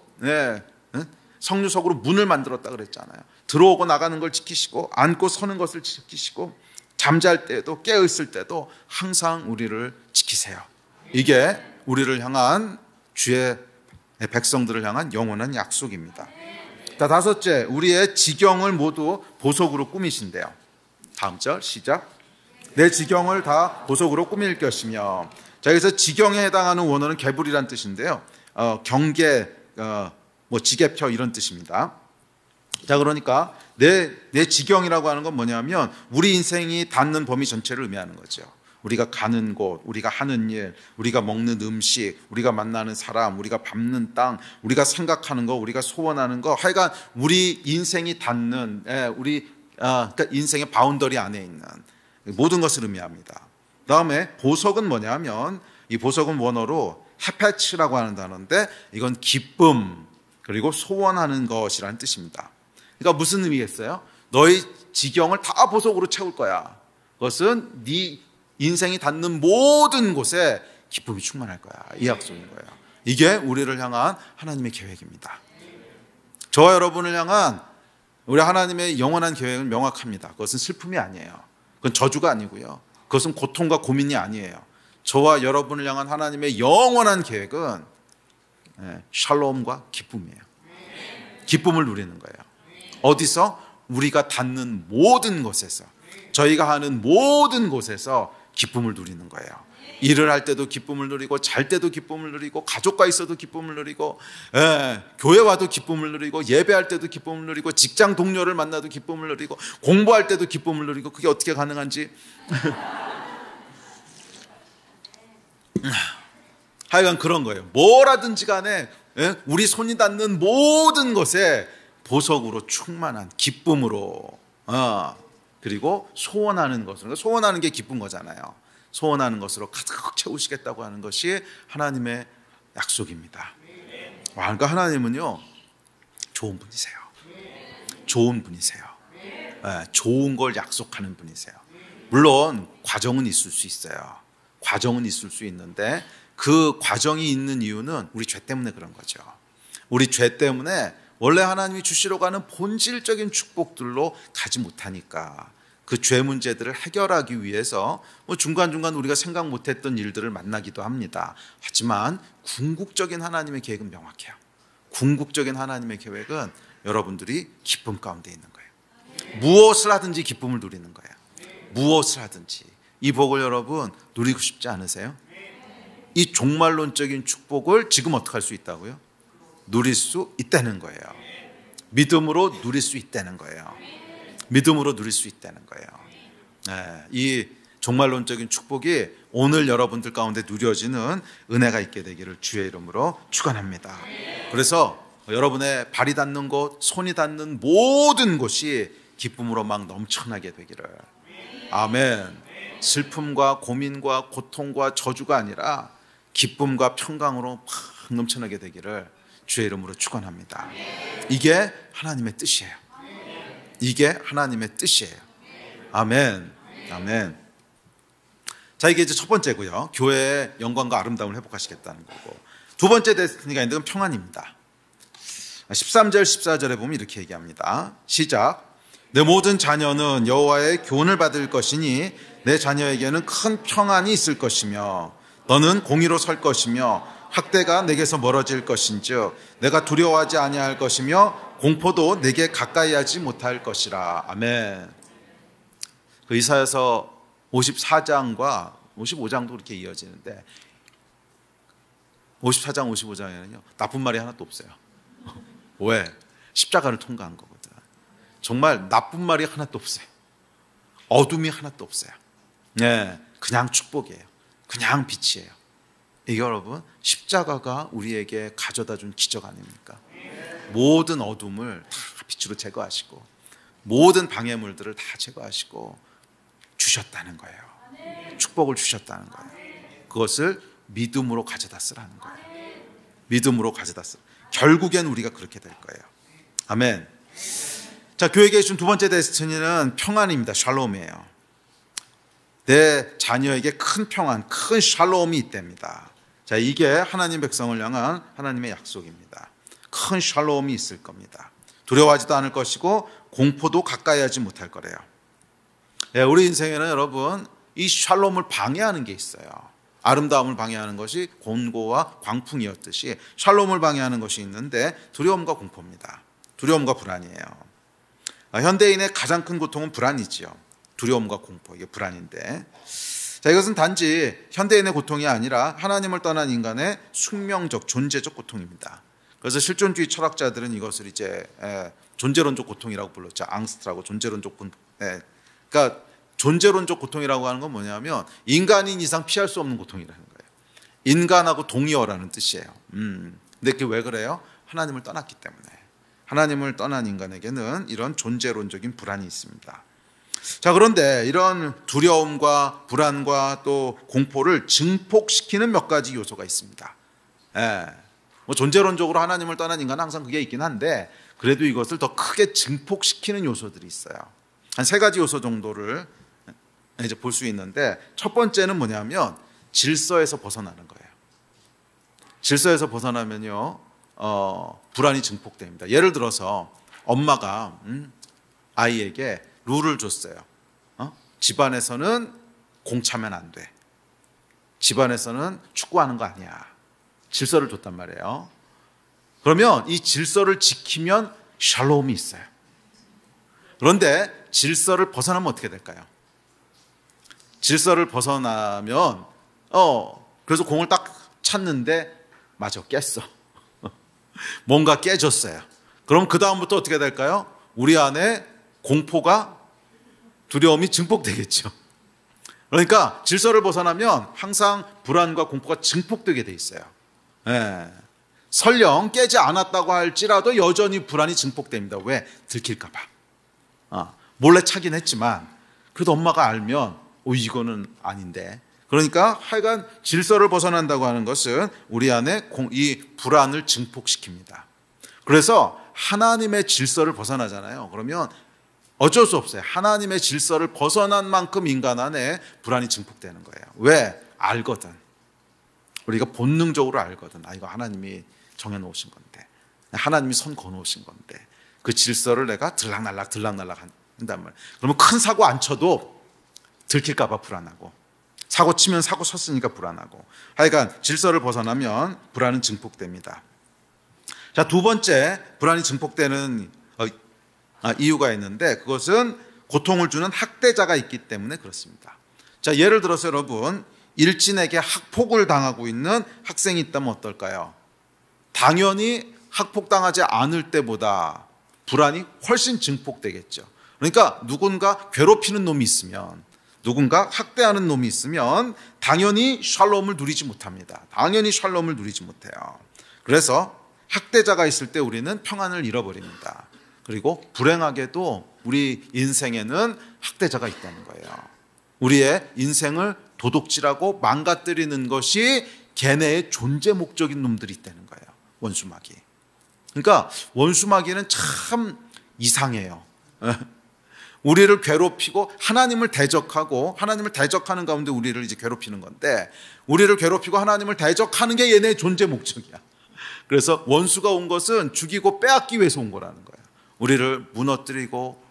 성류석으로 문을 만들었다 그랬잖아요. 들어오고 나가는 걸 지키시고 앉고 서는 것을 지키시고 잠잘 때도 깨어있을 때도 항상 우리를 지키세요. 이게 우리를 향한 주의 백성들을 향한 영원한 약속입니다. 자, 다섯째, 우리의 지경을 모두 보석으로 꾸미신대요. 다음 절 시작. 내 지경을 다 보석으로 꾸밀 것이며. 자, 여기서 지경에 해당하는 원어는 개불이란 뜻인데요. 경계, 지게표 이런 뜻입니다. 자, 그러니까 내 지경이라고 하는 건 뭐냐면 우리 인생이 닿는 범위 전체를 의미하는 거죠. 우리가 가는 곳, 우리가 하는 일, 우리가 먹는 음식, 우리가 만나는 사람, 우리가 밟는 땅, 우리가 생각하는 거, 우리가 소원하는 거, 하여간 우리 인생이 닿는 그러니까 인생의 바운더리 안에 있는 모든 것을 의미합니다. 다음에 보석은 뭐냐면 이 보석은 원어로 헤페츠라고 하는 단어인데 이건 기쁨 그리고 소원하는 것이라는 뜻입니다. 그러니까 무슨 의미겠어요? 너의 지경을 다 보석으로 채울 거야. 그것은 네 인생이 닿는 모든 곳에 기쁨이 충만할 거야. 이 약속인 거예요. 이게 우리를 향한 하나님의 계획입니다. 저와 여러분을 향한 우리 하나님의 영원한 계획은 명확합니다. 그것은 슬픔이 아니에요. 그건 저주가 아니고요. 그것은 고통과 고민이 아니에요. 저와 여러분을 향한 하나님의 영원한 계획은 샬롬과 기쁨이에요. 기쁨을 누리는 거예요. 어디서? 우리가 닿는 모든 곳에서, 저희가 하는 모든 곳에서 기쁨을 누리는 거예요. 일을 할 때도 기쁨을 누리고, 잘 때도 기쁨을 누리고, 가족과 있어도 기쁨을 누리고, 교회 와도 기쁨을 누리고, 예배할 때도 기쁨을 누리고, 직장 동료를 만나도 기쁨을 누리고, 공부할 때도 기쁨을 누리고. 그게 어떻게 가능한지 하여간 그런 거예요. 뭐라든지 간에 우리 손이 닿는 모든 것에 보석으로 충만한 기쁨으로, 그리고 소원하는 것으로, 소원하는 게 기쁜 거잖아요. 소원하는 것으로 가득 채우시겠다고 하는 것이 하나님의 약속입니다. 그러니까 하나님은요, 좋은 분이세요. 좋은 분이세요. 좋은 걸 약속하는 분이세요. 물론 과정은 있을 수 있어요. 과정은 있을 수 있는데 그 과정이 있는 이유는 우리 죄 때문에 그런 거죠. 우리 죄 때문에 원래 하나님이 주시려고 하는 본질적인 축복들로 가지 못하니까 그 죄 문제들을 해결하기 위해서 중간중간 우리가 생각 못했던 일들을 만나기도 합니다. 하지만 궁극적인 하나님의 계획은 명확해요. 궁극적인 하나님의 계획은 여러분들이 기쁨 가운데 있는 거예요. 무엇을 하든지 기쁨을 누리는 거예요. 무엇을 하든지 이 복을 여러분 누리고 싶지 않으세요? 이 종말론적인 축복을 지금 어떻게 할 수 있다고요? 누릴 수 있다는 거예요. 믿음으로 누릴 수 있다는 거예요. 믿음으로 누릴 수 있다는 거예요. 네, 이 종말론적인 축복이 오늘 여러분들 가운데 누려지는 은혜가 있게 되기를 주의 이름으로 축원합니다. 그래서 여러분의 발이 닿는 곳, 손이 닿는 모든 곳이 기쁨으로 막 넘쳐나게 되기를. 아멘. 슬픔과 고민과 고통과 저주가 아니라 기쁨과 평강으로 막 넘쳐나게 되기를 주의 이름으로 축원합니다. 이게 하나님의 뜻이에요. 이게 하나님의 뜻이에요. 아멘. 아멘. 자, 이게 이제 첫 번째고요. 교회의 영광과 아름다움을 회복하시겠다는 거고. 두 번째 데스티니가 있는 건 평안입니다. 13절 14절에 보면 이렇게 얘기합니다. 시작. 내 모든 자녀는 여호와의 교훈을 받을 것이니 내 자녀에게는 큰 평안이 있을 것이며 너는 공의로 설 것이며 학대가 내게서 멀어질 것인즉 내가 두려워하지 아니할 것이며 공포도 내게 가까이 하지 못할 것이라. 아멘. 그 이사야서 54장과 55장도 그렇게 이어지는데 54장 55장에는요 나쁜 말이 하나도 없어요. 왜? 십자가를 통과한 거거든. 정말 나쁜 말이 하나도 없어요. 어둠이 하나도 없어요. 네, 그냥 축복이에요. 그냥 빛이에요. 이게 여러분 십자가가 우리에게 가져다 준 기적 아닙니까? 모든 어둠을 다 빛으로 제거하시고 모든 방해물들을 다 제거하시고 주셨다는 거예요. 축복을 주셨다는 거예요. 그것을 믿음으로 가져다 쓰라는 거예요. 믿음으로 가져다 쓰. 결국엔 우리가 그렇게 될 거예요. 아멘. 자, 교회에게 준 두 번째 데스티니는 평안입니다. 샬롬이에요. 내 자녀에게 큰 평안, 큰 샬롬이 있답니다. 자, 이게 하나님 백성을 향한 하나님의 약속입니다. 큰 샬롬이 있을 겁니다. 두려워하지도 않을 것이고 공포도 가까이 하지 못할 거래요. 네, 우리 인생에는 여러분 이 샬롬을 방해하는 게 있어요. 아름다움을 방해하는 것이 곤고와 광풍이었듯이 샬롬을 방해하는 것이 있는데 두려움과 공포입니다. 두려움과 불안이에요. 현대인의 가장 큰 고통은 불안이지요. 두려움과 공포, 이게 불안인데, 자, 이것은 단지 현대인의 고통이 아니라 하나님을 떠난 인간의 숙명적, 존재적 고통입니다. 그래서 실존주의 철학자들은 이것을 이제 존재론적 고통이라고 불렀죠. 앙스트라고 존재론적 고통. 그러니까 존재론적 고통이라고 하는 건 뭐냐면 인간인 이상 피할 수 없는 고통이라는 거예요. 인간하고 동의어라는 뜻이에요. 근데 그게 왜 그래요? 하나님을 떠났기 때문에. 하나님을 떠난 인간에게는 이런 존재론적인 불안이 있습니다. 자, 그런데 이런 두려움과 불안과 또 공포를 증폭시키는 몇 가지 요소가 있습니다. 뭐 존재론적으로 하나님을 떠난 인간은 항상 그게 있긴 한데 그래도 이것을 더 크게 증폭시키는 요소들이 있어요. 한 세 가지 요소 정도를 이제 볼 수 있는데, 첫 번째는 뭐냐면 질서에서 벗어나는 거예요. 질서에서 벗어나면요 불안이 증폭됩니다. 예를 들어서 엄마가 아이에게 룰을 줬어요. 집안에서는 공차면 안 돼. 집안에서는 축구하는 거 아니야. 질서를 줬단 말이에요. 그러면 이 질서를 지키면 샬롬이 있어요. 그런데 질서를 벗어나면 어떻게 될까요? 질서를 벗어나면 그래서 공을 딱 찼는데 맞아, 깼어. 뭔가 깨졌어요. 그럼 그 다음부터 어떻게 될까요? 우리 안에 공포가, 두려움이 증폭되겠죠. 그러니까 질서를 벗어나면 항상 불안과 공포가 증폭되게 돼 있어요. 설령 깨지 않았다고 할지라도 여전히 불안이 증폭됩니다. 왜? 들킬까 봐. 몰래 차긴 했지만 그래도 엄마가 알면 이거는 아닌데. 그러니까 하여간 질서를 벗어난다고 하는 것은 우리 안에 이 불안을 증폭시킵니다. 그래서 하나님의 질서를 벗어나잖아요. 그러면 어쩔 수 없어요. 하나님의 질서를 벗어난 만큼 인간 안에 불안이 증폭되는 거예요. 왜? 알거든. 우리가 본능적으로 알거든. 이거 하나님이 정해놓으신 건데, 하나님이 선 거놓으신 건데, 그 질서를 내가 들락날락 한단 말이에요. 그러면 큰 사고 안 쳐도 들킬까 봐 불안하고, 사고 치면 사고 쳤으니까 불안하고, 하여간 질서를 벗어나면 불안은 증폭됩니다. 자, 두 번째 불안이 증폭되는 이유가 있는데, 그것은 고통을 주는 학대자가 있기 때문에 그렇습니다. 자, 예를 들어서 여러분, 일진에게 학폭을 당하고 있는 학생이 있다면 어떨까요? 당연히 학폭당하지 않을 때보다 불안이 훨씬 증폭되겠죠. 그러니까 누군가 괴롭히는 놈이 있으면, 누군가 학대하는 놈이 있으면 당연히 샬롬을 누리지 못합니다. 당연히 샬롬을 누리지 못해요. 그래서 학대자가 있을 때 우리는 평안을 잃어버립니다. 그리고 불행하게도 우리 인생에는 학대자가 있다는 거예요. 우리의 인생을 도둑질하고 망가뜨리는 것이 걔네의 존재 목적인 놈들이 있다는 거예요. 원수마귀. 그러니까 원수마귀는 참 이상해요. 우리를 괴롭히고 하나님을 대적하고, 하나님을 대적하는 가운데 우리를 이제 괴롭히는 건데, 우리를 괴롭히고 하나님을 대적하는 게 얘네의 존재 목적이야. 그래서 원수가 온 것은 죽이고 빼앗기 위해서 온 거라는 거예요. 우리를 무너뜨리고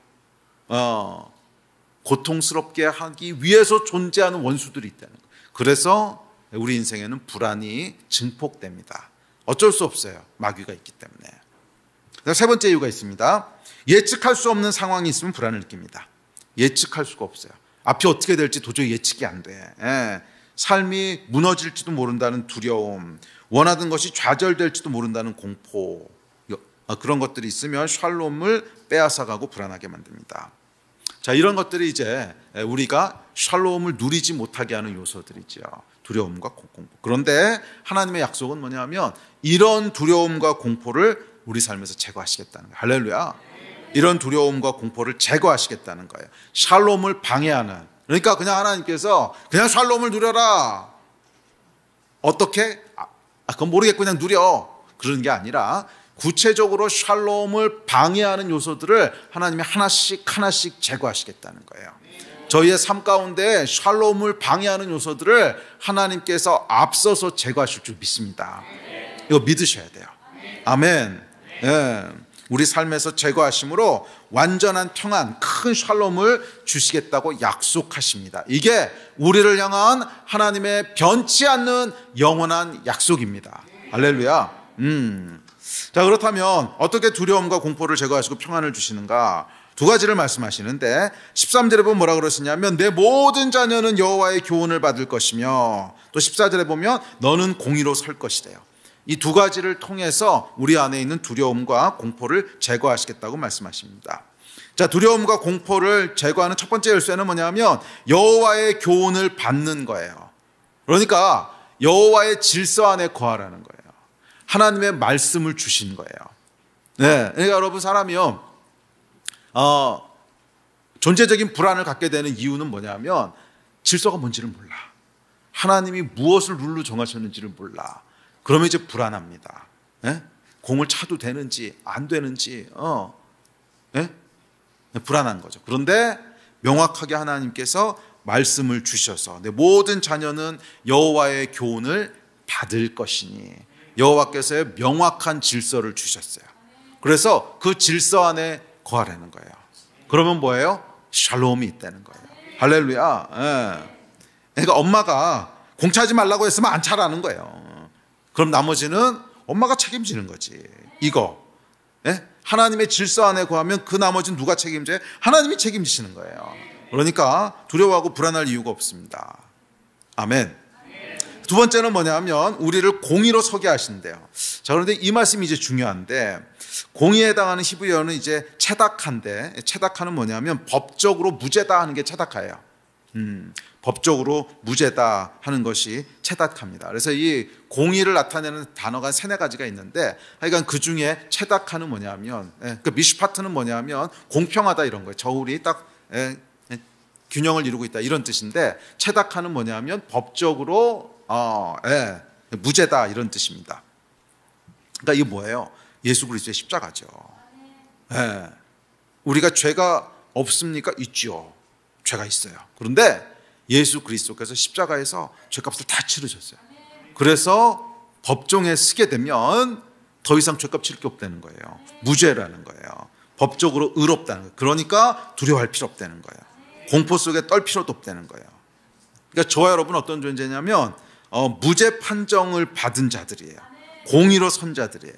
고통스럽게 하기 위해서 존재하는 원수들이 있다는 거예요. 그래서 우리 인생에는 불안이 증폭됩니다. 어쩔 수 없어요. 마귀가 있기 때문에. 세 번째 이유가 있습니다. 예측할 수 없는 상황이 있으면 불안을 느낍니다. 예측할 수가 없어요. 앞이 어떻게 될지 도저히 예측이 안 돼. 삶이 무너질지도 모른다는 두려움, 원하던 것이 좌절될지도 모른다는 공포, 그런 것들이 있으면 샬롬을 빼앗아가고 불안하게 만듭니다. 자, 이런 것들이 이제 우리가 샬롬을 누리지 못하게 하는 요소들이죠. 두려움과 공포. 그런데 하나님의 약속은 뭐냐면 이런 두려움과 공포를 우리 삶에서 제거하시겠다는 거예요. 할렐루야. 이런 두려움과 공포를 제거하시겠다는 거예요. 샬롬을 방해하는. 그러니까 그냥 하나님께서 그냥 샬롬을 누려라. 어떻게? 그건 모르겠고 그냥 누려. 그런 게 아니라 구체적으로 샬롬을 방해하는 요소들을 하나님이 하나씩 하나씩 제거하시겠다는 거예요. 저희의 삶 가운데 샬롬을 방해하는 요소들을 하나님께서 앞서서 제거하실 줄 믿습니다. 이거 믿으셔야 돼요. 아멘. 예. 우리 삶에서 제거하심으로 완전한 평안, 큰 샬롬을 주시겠다고 약속하십니다. 이게 우리를 향한 하나님의 변치 않는 영원한 약속입니다. 할렐루야. 자, 그렇다면 어떻게 두려움과 공포를 제거하시고 평안을 주시는가? 두 가지를 말씀하시는데 13절에 보면 뭐라 그러시냐면 내 모든 자녀는 여호와의 교훈을 받을 것이며, 또 14절에 보면 너는 공의로 설 것이래요. 이 두 가지를 통해서 우리 안에 있는 두려움과 공포를 제거하시겠다고 말씀하십니다. 자, 두려움과 공포를 제거하는 첫 번째 열쇠는 뭐냐면 여호와의 교훈을 받는 거예요. 그러니까 여호와의 질서 안에 거하라는 거예요. 하나님의 말씀을 주신 거예요. 네, 그러니까 여러분, 사람이요, 존재적인 불안을 갖게 되는 이유는 뭐냐면 질서가 뭔지를 몰라. 하나님이 무엇을 룰로 정하셨는지를 몰라. 그러면 이제 불안합니다. 예? 공을 차도 되는지 안 되는지 예? 불안한 거죠. 그런데 명확하게 하나님께서 말씀을 주셔서 내 모든 자녀는 여호와의 교훈을 받을 것이니, 여호와께서의 명확한 질서를 주셨어요. 그래서 그 질서 안에 거하라는 거예요. 그러면 뭐예요? 샬롬이 있다는 거예요. 할렐루야. 예. 그러니까 엄마가 공 차지 말라고 했으면 안 차라는 거예요. 그럼 나머지는 엄마가 책임지는 거지. 이거. 예? 하나님의 질서 안에 거하면 그 나머지는 누가 책임져요? 하나님이 책임지시는 거예요. 그러니까 두려워하고 불안할 이유가 없습니다. 아멘. 두 번째는 뭐냐면 우리를 공의로 서게 하신대요. 자, 그런데 이 말씀이 이제 중요한데, 공의에 해당하는 히브리어는 이제 체다카인데, 체다카는 뭐냐면 법적으로 무죄다 하는 게 체다카예요. 법적으로 무죄다 하는 것이 체다카입니다. 그래서 이 공의를 나타내는 단어가 3-4가지가 있는데, 하여간 그 중에 체다카는 뭐냐면, 그 미슈파트는 뭐냐면 공평하다 이런 거예요. 저울이 딱 균형을 이루고 있다 이런 뜻인데, 체다카는 뭐냐면 법적으로 무죄다 이런 뜻입니다. 그러니까 이게 뭐예요? 예수 그리스도의 십자가죠. 우리가 죄가 없습니까? 있죠. 죄가 있어요. 그런데 예수 그리스도께서 십자가에서 죄값을 다 치르셨어요. 그래서 법정에 서게 되면 더 이상 죄값 치를 게 없다는 거예요. 무죄라는 거예요. 법적으로 의롭다는 거예요. 그러니까 두려워할 필요 없다는 거예요. 공포 속에 떨 필요도 없다는 거예요. 그러니까 저와 여러분 어떤 존재냐면 무죄 판정을 받은 자들이에요. 공의로 선 자들이에요.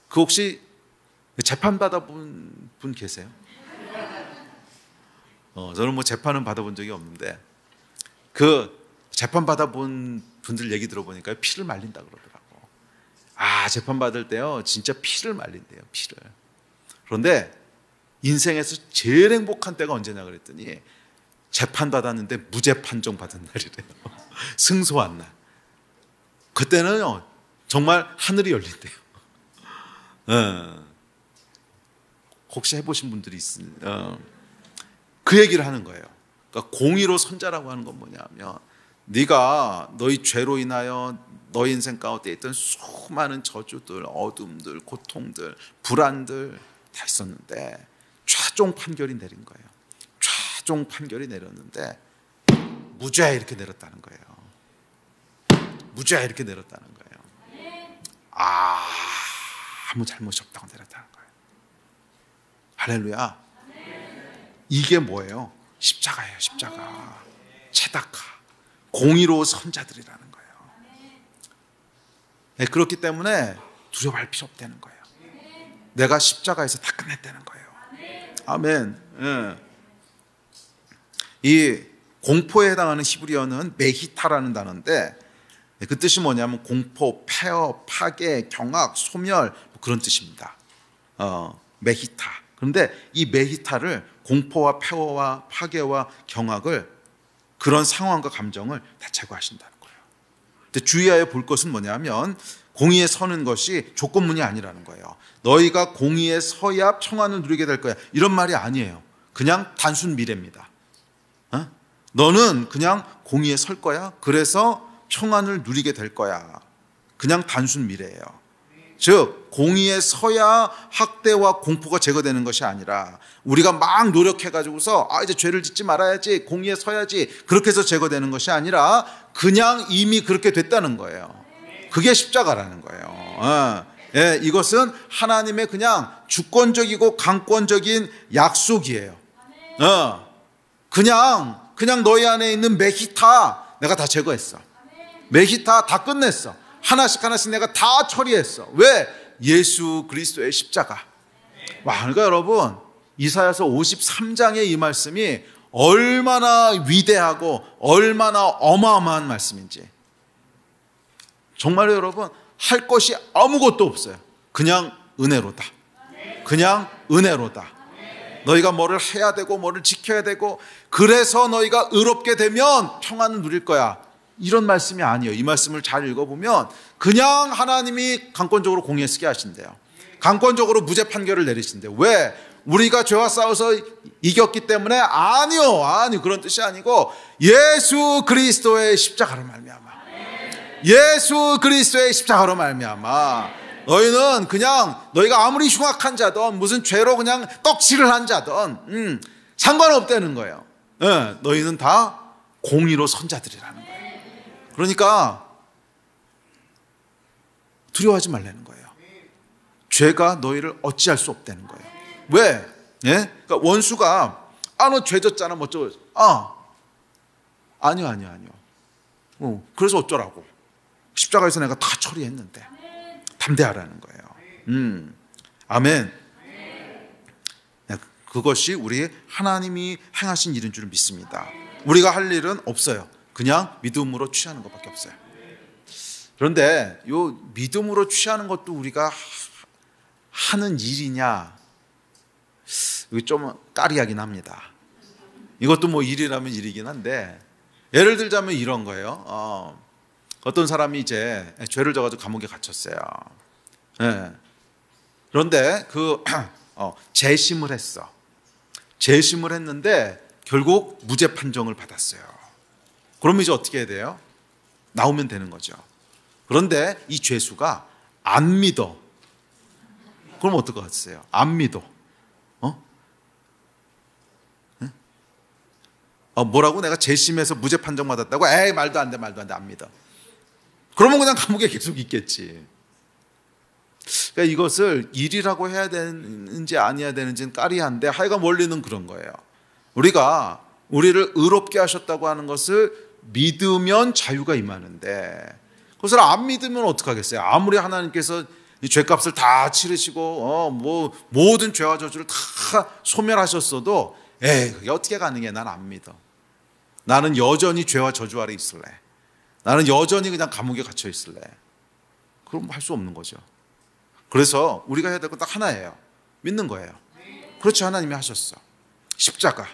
그 혹시 재판 받아본 분 계세요? 저는 뭐 재판은 받아본 적이 없는데 그 재판 받아본 분들 얘기 들어보니까 피를 말린다 그러더라고. 재판 받을 때요 진짜 피를 말린대요, 피를. 그런데 인생에서 제일 행복한 때가 언제냐 그랬더니 재판 받았는데 무죄 판정 받은 날이래요. 승소한 날. 그때는 정말 하늘이 열린대요. 혹시 해보신 분들이 있으면 그 얘기를 하는 거예요. 그러니까 공의로 선자라고 하는 건 뭐냐면 네가 너희 죄로 인하여 너희 인생 가운데 있던 수많은 저주들, 어둠들, 고통들, 불안들 다 있었는데 최종 판결이 내린 거예요. 최종 판결이 내렸는데 무죄 이렇게 내렸다는 거예요. 무죄 이렇게 내렸다는 거예요. 아무 잘못이 없다고 내렸다는 거예요. 할렐루야. 이게 뭐예요? 십자가예요, 십자가. 체다카, 공의로운 선자들이라는 거예요. 네, 그렇기 때문에 두려워할 필요 없다는 거예요. 내가 십자가에서 다 끝냈다는 거예요. 아멘. 이 공포에 해당하는 히브리어는 메히타라는 단어인데 그 뜻이 뭐냐면 공포, 폐허, 파괴, 경악, 소멸 그런 뜻입니다. 메히타. 그런데 이 메히타를 공포와 폐허와 파괴와 경악을 그런 상황과 감정을 다 제거하신다는 거예요. 근데 주의하여 볼 것은 뭐냐면 공의에 서는 것이 조건문이 아니라는 거예요. 너희가 공의에 서야 평안을 누리게 될 거야. 이런 말이 아니에요. 그냥 단순 미래입니다. 너는 그냥 공의에 설 거야. 그래서 평안을 누리게 될 거야. 그냥 단순 미래예요. 즉 공의에 서야 학대와 공포가 제거되는 것이 아니라 우리가 막 노력해가지고서 이제 죄를 짓지 말아야지, 공의에 서야지, 그렇게 해서 제거되는 것이 아니라 그냥 이미 그렇게 됐다는 거예요. 그게 십자가라는 거예요. 이것은 하나님의 그냥 주권적이고 강권적인 약속이에요. 그냥 너희 안에 있는 메히타 내가 다 제거했어. 메히타 다 끝냈어. 하나씩 내가 다 처리했어. 왜? 예수 그리스도의 십자가. 그러니까 여러분 이사야서 53장의 이 말씀이 얼마나 위대하고 얼마나 어마어마한 말씀인지. 정말로 여러분 할 것이 아무것도 없어요. 그냥 은혜로다. 그냥 은혜로다. 너희가 뭐를 해야 되고 뭐를 지켜야 되고 그래서 너희가 의롭게 되면 평안을 누릴 거야. 이런 말씀이 아니에요. 이 말씀을 잘 읽어보면 그냥 하나님이 강권적으로 공의에 서게 하신대요. 강권적으로 무죄 판결을 내리신대요. 왜? 우리가 죄와 싸워서 이겼기 때문에? 아니요. 그런 뜻이 아니고 예수 그리스도의 십자가로 말미암아. 예수 그리스도의 십자가로 말미암아. 너희는 그냥 너희가 아무리 흉악한 자든 무슨 죄로 그냥 떡칠을 한 자든 상관없다는 거예요. 너희는 다 공의로 선자들이라는 거예요. 그러니까 두려워하지 말라는 거예요. 죄가 너희를 어찌할 수 없다는 거예요. 왜? 그러니까 원수가 너 죄 졌잖아 뭐 어쩌고. 아니요. 그래서 어쩌라고. 십자가에서 내가 다 처리했는데 담대하라는 거예요. 아멘. 그것이 우리 하나님이 행하신 일인 줄 믿습니다. 우리가 할 일은 없어요. 그냥 믿음으로 취하는 것밖에 없어요. 그런데 이 믿음으로 취하는 것도 우리가 하는 일이냐? 이거 좀 까리하긴 합니다. 이것도 뭐 일이라면 일이긴 한데 예를 들자면 이런 거예요. 어떤 사람이 이제 죄를 져가지고 감옥에 갇혔어요. 그런데 재심을 했어. 재심을 했는데 결국 무죄 판정을 받았어요. 그러면 이제 어떻게 해야 돼요? 나오면 되는 거죠. 그런데 이 죄수가 안 믿어. 그럼 어떡하겠어요? 안 믿어. 뭐라고? 내가 재심해서 무죄 판정 받았다고? 에이 말도 안 돼 안 믿어. 그러면 그냥 감옥에 계속 있겠지. 그러니까 이것을 일이라고 해야 되는지 아니어야 되는지는 까리한데 하여간 원리는 그런 거예요. 우리가 우리를 의롭게 하셨다고 하는 것을 믿으면 자유가 임하는데 그것을 안 믿으면 어떡하겠어요? 아무리 하나님께서 이 죄값을 다 치르시고 뭐 모든 죄와 저주를 다 소멸하셨어도 그게 어떻게 가능해? 난 안 믿어. 나는 여전히 죄와 저주 아래 있을래. 나는 여전히 그냥 감옥에 갇혀 있을래. 그럼 할 수 없는 거죠. 그래서 우리가 해야 될 건 딱 하나예요. 믿는 거예요. 그렇지, 하나님이 하셨어. 십자가,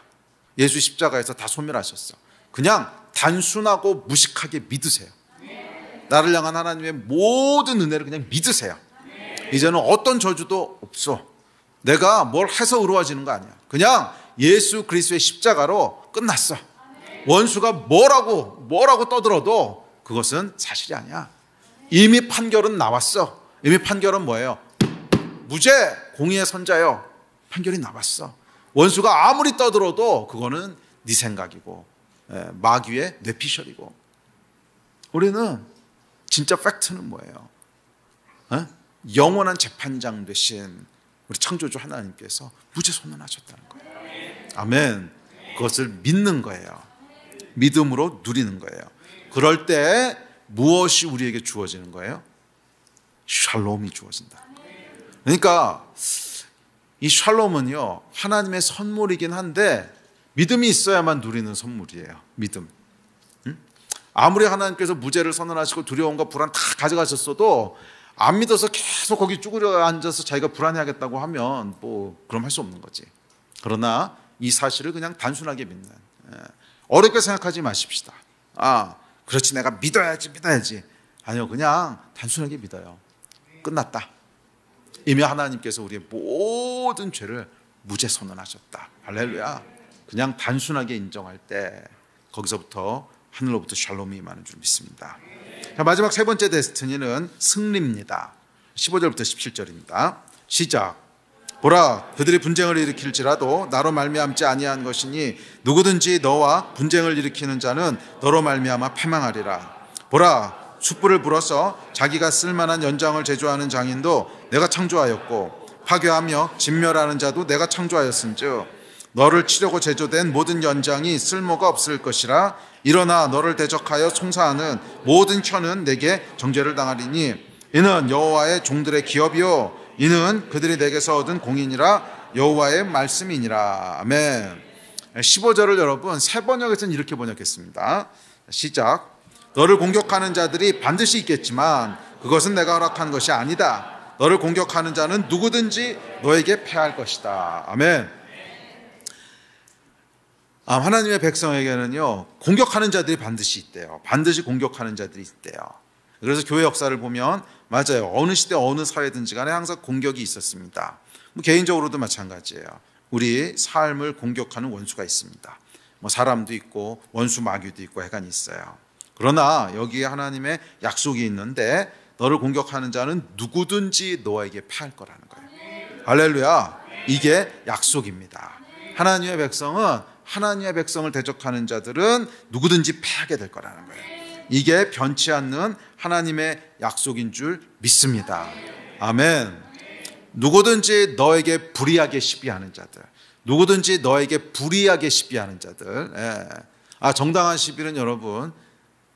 예수 십자가에서 다 소멸하셨어. 그냥 단순하고 무식하게 믿으세요. 나를 향한 하나님의 모든 은혜를 그냥 믿으세요. 이제는 어떤 저주도 없어. 내가 뭘 해서 의로워지는 거 아니야. 그냥 예수 그리스도의 십자가로 끝났어. 원수가 뭐라고 떠들어도 그것은 사실이 아니야. 이미 판결은 나왔어. 이미 판결은 뭐예요? 무죄, 공의의 선자요. 판결이 나왔어. 원수가 아무리 떠들어도 그거는 네 생각이고 마귀의 뇌피셜이고. 우리는 진짜 팩트는 뭐예요? 영원한 재판장 되신 우리 창조주 하나님께서 무죄 선언하셨다는 거예요. 아멘. 그것을 믿는 거예요. 믿음으로 누리는 거예요. 그럴 때 무엇이 우리에게 주어지는 거예요? 샬롬이 주어진다. 그러니까 이 샬롬은요, 하나님의 선물이긴 한데 믿음이 있어야만 누리는 선물이에요. 믿음. 아무리 하나님께서 무죄를 선언하시고 두려움과 불안 다 가져가셨어도 안 믿어서 계속 거기 쭈그려 앉아서 자기가 불안해하겠다고 하면 그럼 할 수 없는 거지. 그러나 이 사실을 그냥 단순하게 믿는, 어렵게 생각하지 마십시다. 그렇지, 내가 믿어야지. 아니요, 그냥 단순하게 믿어요. 끝났다. 이미 하나님께서 우리의 모든 죄를 무죄 선언하셨다. 할렐루야. 그냥 단순하게 인정할 때 거기서부터 하늘로부터 샬롬이 임하는 줄 믿습니다. 자, 마지막 세 번째 데스티니는 승리입니다. 15절부터 17절입니다. 시작. 보라, 그들이 분쟁을 일으킬지라도 나로 말미암지 아니한 것이니 누구든지 너와 분쟁을 일으키는 자는 너로 말미암아 패망하리라. 보라, 숯불을 불어서 자기가 쓸만한 연장을 제조하는 장인도 내가 창조하였고 파괴하며 진멸하는 자도 내가 창조하였은즉 너를 치려고 제조된 모든 연장이 쓸모가 없을 것이라. 일어나 너를 대적하여 송사하는 모든 혀는 내게 정죄를 당하리니 이는 여호와의 종들의 기업이요 이는 그들이 내게서 얻은 공인이라. 여호와의 말씀이니라. 아멘. 15절을 여러분 세 번역에서는 이렇게 번역했습니다. 시작. 너를 공격하는 자들이 반드시 있겠지만 그것은 내가 허락한 것이 아니다. 너를 공격하는 자는 누구든지 너에게 패할 것이다. 아멘. 하나님의 백성에게는요, 공격하는 자들이 반드시 있대요. 반드시 공격하는 자들이 있대요. 그래서 교회 역사를 보면 맞아요. 어느 시대 어느 사회든지 간에 항상 공격이 있었습니다. 개인적으로도 마찬가지예요. 우리 삶을 공격하는 원수가 있습니다. 사람도 있고 원수 마귀도 있고 해간이 있어요. 그러나 여기에 하나님의 약속이 있는데 너를 공격하는 자는 누구든지 너에게 패할 거라는 거예요. 할렐루야. 이게 약속입니다. 하나님의 백성을 대적하는 자들은 누구든지 패하게 될 거라는 거예요. 이게 변치 않는 하나님의 약속인 줄 믿습니다. 아멘. 누구든지 너에게 불의하게 시비하는 자들, 누구든지 너에게 불의하게 시비하는 자들. 정당한 시비는 여러분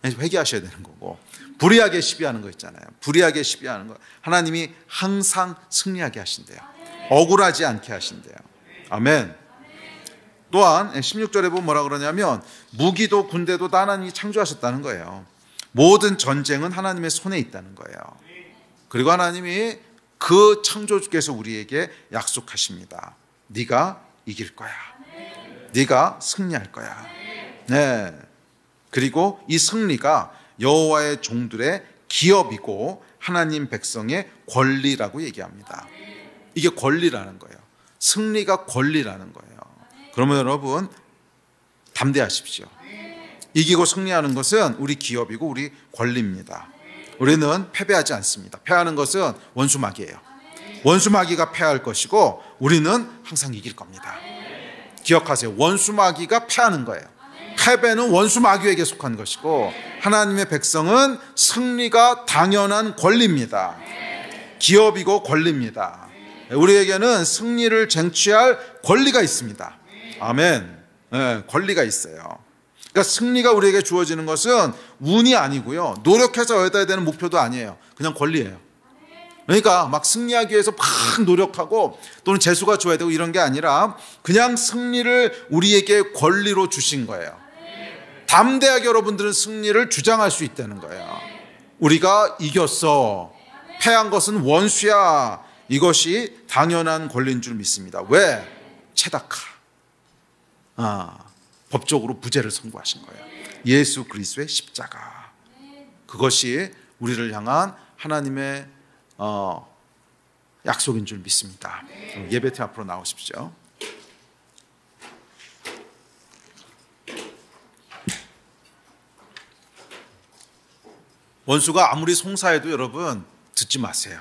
회개하셔야 되는 거고, 불의하게 시비하는 거 있잖아요. 불의하게 시비하는 거 하나님이 항상 승리하게 하신대요. 억울하지 않게 하신대요. 아멘. 또한 16절에 보면 뭐라 그러냐면 무기도 군대도 다 하나님이 창조하셨다는 거예요. 모든 전쟁은 하나님의 손에 있다는 거예요. 그리고 하나님이 그 창조주께서 우리에게 약속하십니다. 네가 이길 거야. 네가 승리할 거야. 네. 그리고 이 승리가 여호와의 종들의 기업이고 하나님 백성의 권리라고 얘기합니다. 이게 권리라는 거예요. 승리가 권리라는 거예요. 그러면 여러분 담대하십시오. 이기고 승리하는 것은 우리 기업이고 우리 권리입니다. 우리는 패배하지 않습니다. 패하는 것은 원수 마귀예요. 원수 마귀가 패할 것이고 우리는 항상 이길 겁니다. 기억하세요. 원수 마귀가 패하는 거예요. 패배는 원수 마귀에게 속한 것이고 하나님의 백성은 승리가 당연한 권리입니다. 기업이고 권리입니다. 우리에게는 승리를 쟁취할 권리가 있습니다. 아멘. 네, 권리가 있어요. 그러니까 승리가 우리에게 주어지는 것은 운이 아니고요, 노력해서 얻어야 되는 목표도 아니에요. 그냥 권리예요. 그러니까 막 승리하기 위해서 막 노력하고 또는 재수가 좋아야 되고 이런 게 아니라 그냥 승리를 우리에게 권리로 주신 거예요. 담대하게 여러분들은 승리를 주장할 수 있다는 거예요. 우리가 이겼어. 패한 것은 원수야. 이것이 당연한 권리인 줄 믿습니다. 왜? 체다카. 법적으로 무죄를 선고하신 거예요. 예수 그리스도의 십자가. 그것이 우리를 향한 하나님의 약속인 줄 믿습니다. 예배팀 앞으로 나오십시오. 원수가 아무리 송사해도 여러분 듣지 마세요.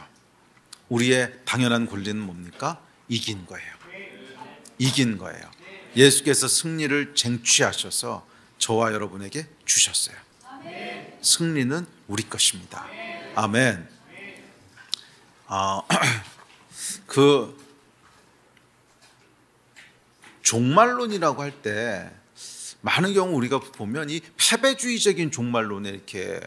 우리의 당연한 권리는 뭡니까? 이긴 거예요. 이긴 거예요. 예수께서 승리를 쟁취하셔서 저와 여러분에게 주셨어요. 승리는 우리 것입니다. 아멘. 그 종말론이라고 할 때 많은 경우 우리가 보면 이 패배주의적인 종말론에 이렇게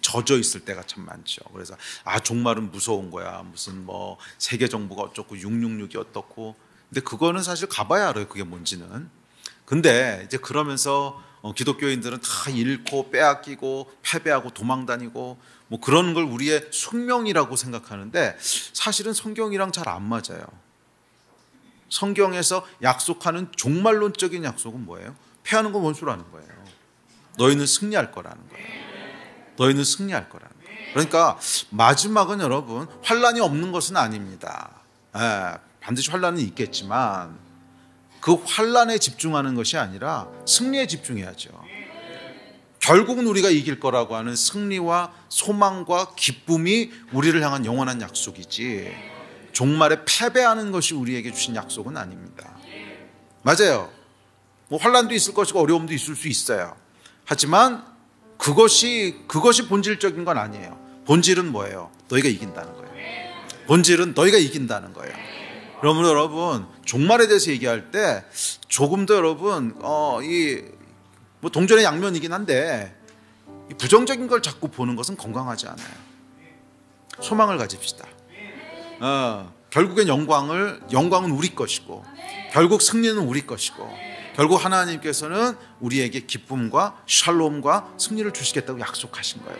젖어 있을 때가 참 많죠. 그래서 종말은 무서운 거야. 무슨 뭐 세계 정부가 어쩌고 666이 어떻고. 근데 그거는 사실 가봐야 알아요. 그게 뭔지는. 근데 이제 그러면서 기독교인들은 다 잃고 빼앗기고 패배하고 도망다니고 뭐 그런 걸 우리의 숙명이라고 생각하는데 사실은 성경이랑 잘 안 맞아요. 성경에서 약속하는 종말론적인 약속은 뭐예요? 패하는 건 원수라는 거예요. 너희는 승리할 거라는 거예요. 너희는 승리할 거라는 거예요. 그러니까 마지막은 여러분 환난이 없는 것은 아닙니다. 반드시 환난은 있겠지만 그 환난에 집중하는 것이 아니라 승리에 집중해야죠. 결국은 우리가 이길 거라고 하는 승리와 소망과 기쁨이 우리를 향한 영원한 약속이지 종말에 패배하는 것이 우리에게 주신 약속은 아닙니다. 맞아요. 뭐 환난도 있을 것이고 어려움도 있을 수 있어요. 하지만 그것이 본질적인 건 아니에요. 본질은 뭐예요? 너희가 이긴다는 거예요. 본질은 너희가 이긴다는 거예요. 그러면 여러분 종말에 대해서 얘기할 때 조금 더 여러분 뭐 동전의 양면이긴 한데 부정적인 걸 자꾸 보는 것은 건강하지 않아요. 소망을 가집시다. 결국엔 영광은 우리 것이고 결국 승리는 우리 것이고 결국 하나님께서는 우리에게 기쁨과 샬롬과 승리를 주시겠다고 약속하신 거예요.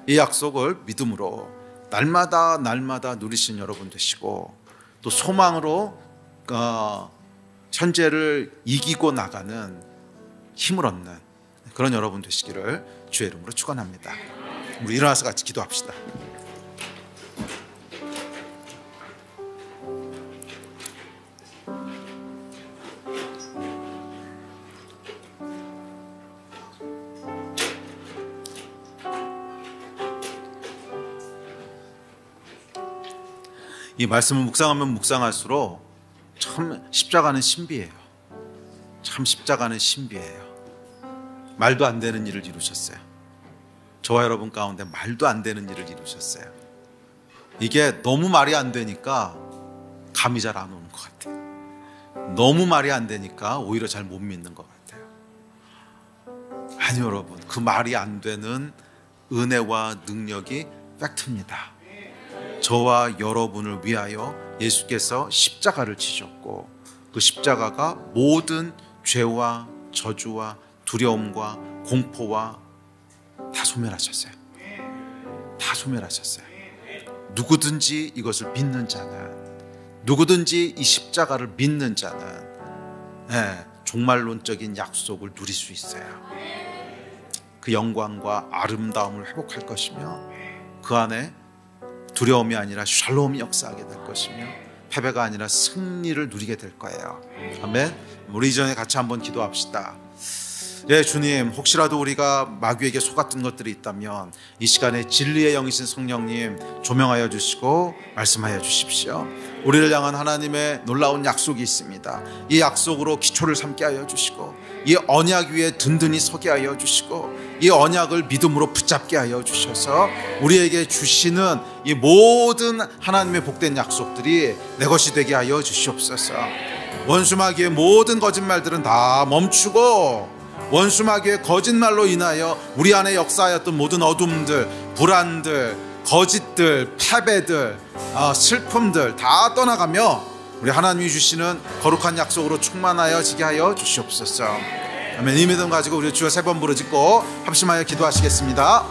이 약속을 믿음으로 날마다 누리신 여러분 되시고 또 소망으로 현재를 이기고 나가는 힘을 얻는 그런 여러분 되시기를 주의 이름으로 축원합니다. 우리 일어나서 같이 기도합시다. 이 말씀을 묵상하면 묵상할수록 참 십자가는 신비해요. 참 십자가는 신비해요. 말도 안 되는 일을 이루셨어요. 저와 여러분 가운데 말도 안 되는 일을 이루셨어요. 이게 너무 말이 안 되니까 감이 잘 안 오는 것 같아요. 너무 말이 안 되니까 오히려 잘 못 믿는 것 같아요. 아니 여러분, 그 말이 안 되는 은혜와 능력이 팩트입니다. 저와 여러분을 위하여 예수께서 십자가를 지셨고 그 십자가가 모든 죄와 저주와 두려움과 공포와 다 소멸하셨어요. 다 소멸하셨어요. 누구든지 이것을 믿는 자는, 누구든지 이 십자가를 믿는 자는 종말론적인 약속을 누릴 수 있어요. 그 영광과 아름다움을 회복할 것이며 그 안에 두려움이 아니라 샬롬이 역사하게 될 것이며 패배가 아니라 승리를 누리게 될 거예요. 아멘. 우리 이전에 같이 한번 기도합시다. 주님, 혹시라도 우리가 마귀에게 속았던 것들이 있다면 이 시간에 진리의 영이신 성령님 조명하여 주시고 말씀하여 주십시오. 우리를 향한 하나님의 놀라운 약속이 있습니다. 이 약속으로 기초를 삼게 하여 주시고 이 언약 위에 든든히 서게 하여 주시고 이 언약을 믿음으로 붙잡게 하여 주셔서 우리에게 주시는 이 모든 하나님의 복된 약속들이 내 것이 되게 하여 주시옵소서. 원수마귀의 모든 거짓말들은 다 멈추고 원수마귀의 거짓말로 인하여 우리 안에 역사하였던 모든 어둠들, 불안들, 거짓들, 패배들, 슬픔들 다 떠나가며 우리 하나님이 주시는 거룩한 약속으로 충만하여 지게 하여 주시옵소서. 아멘. 이 믿음 가지고 우리 주여 3번 부르짖고 합심하여 기도하시겠습니다.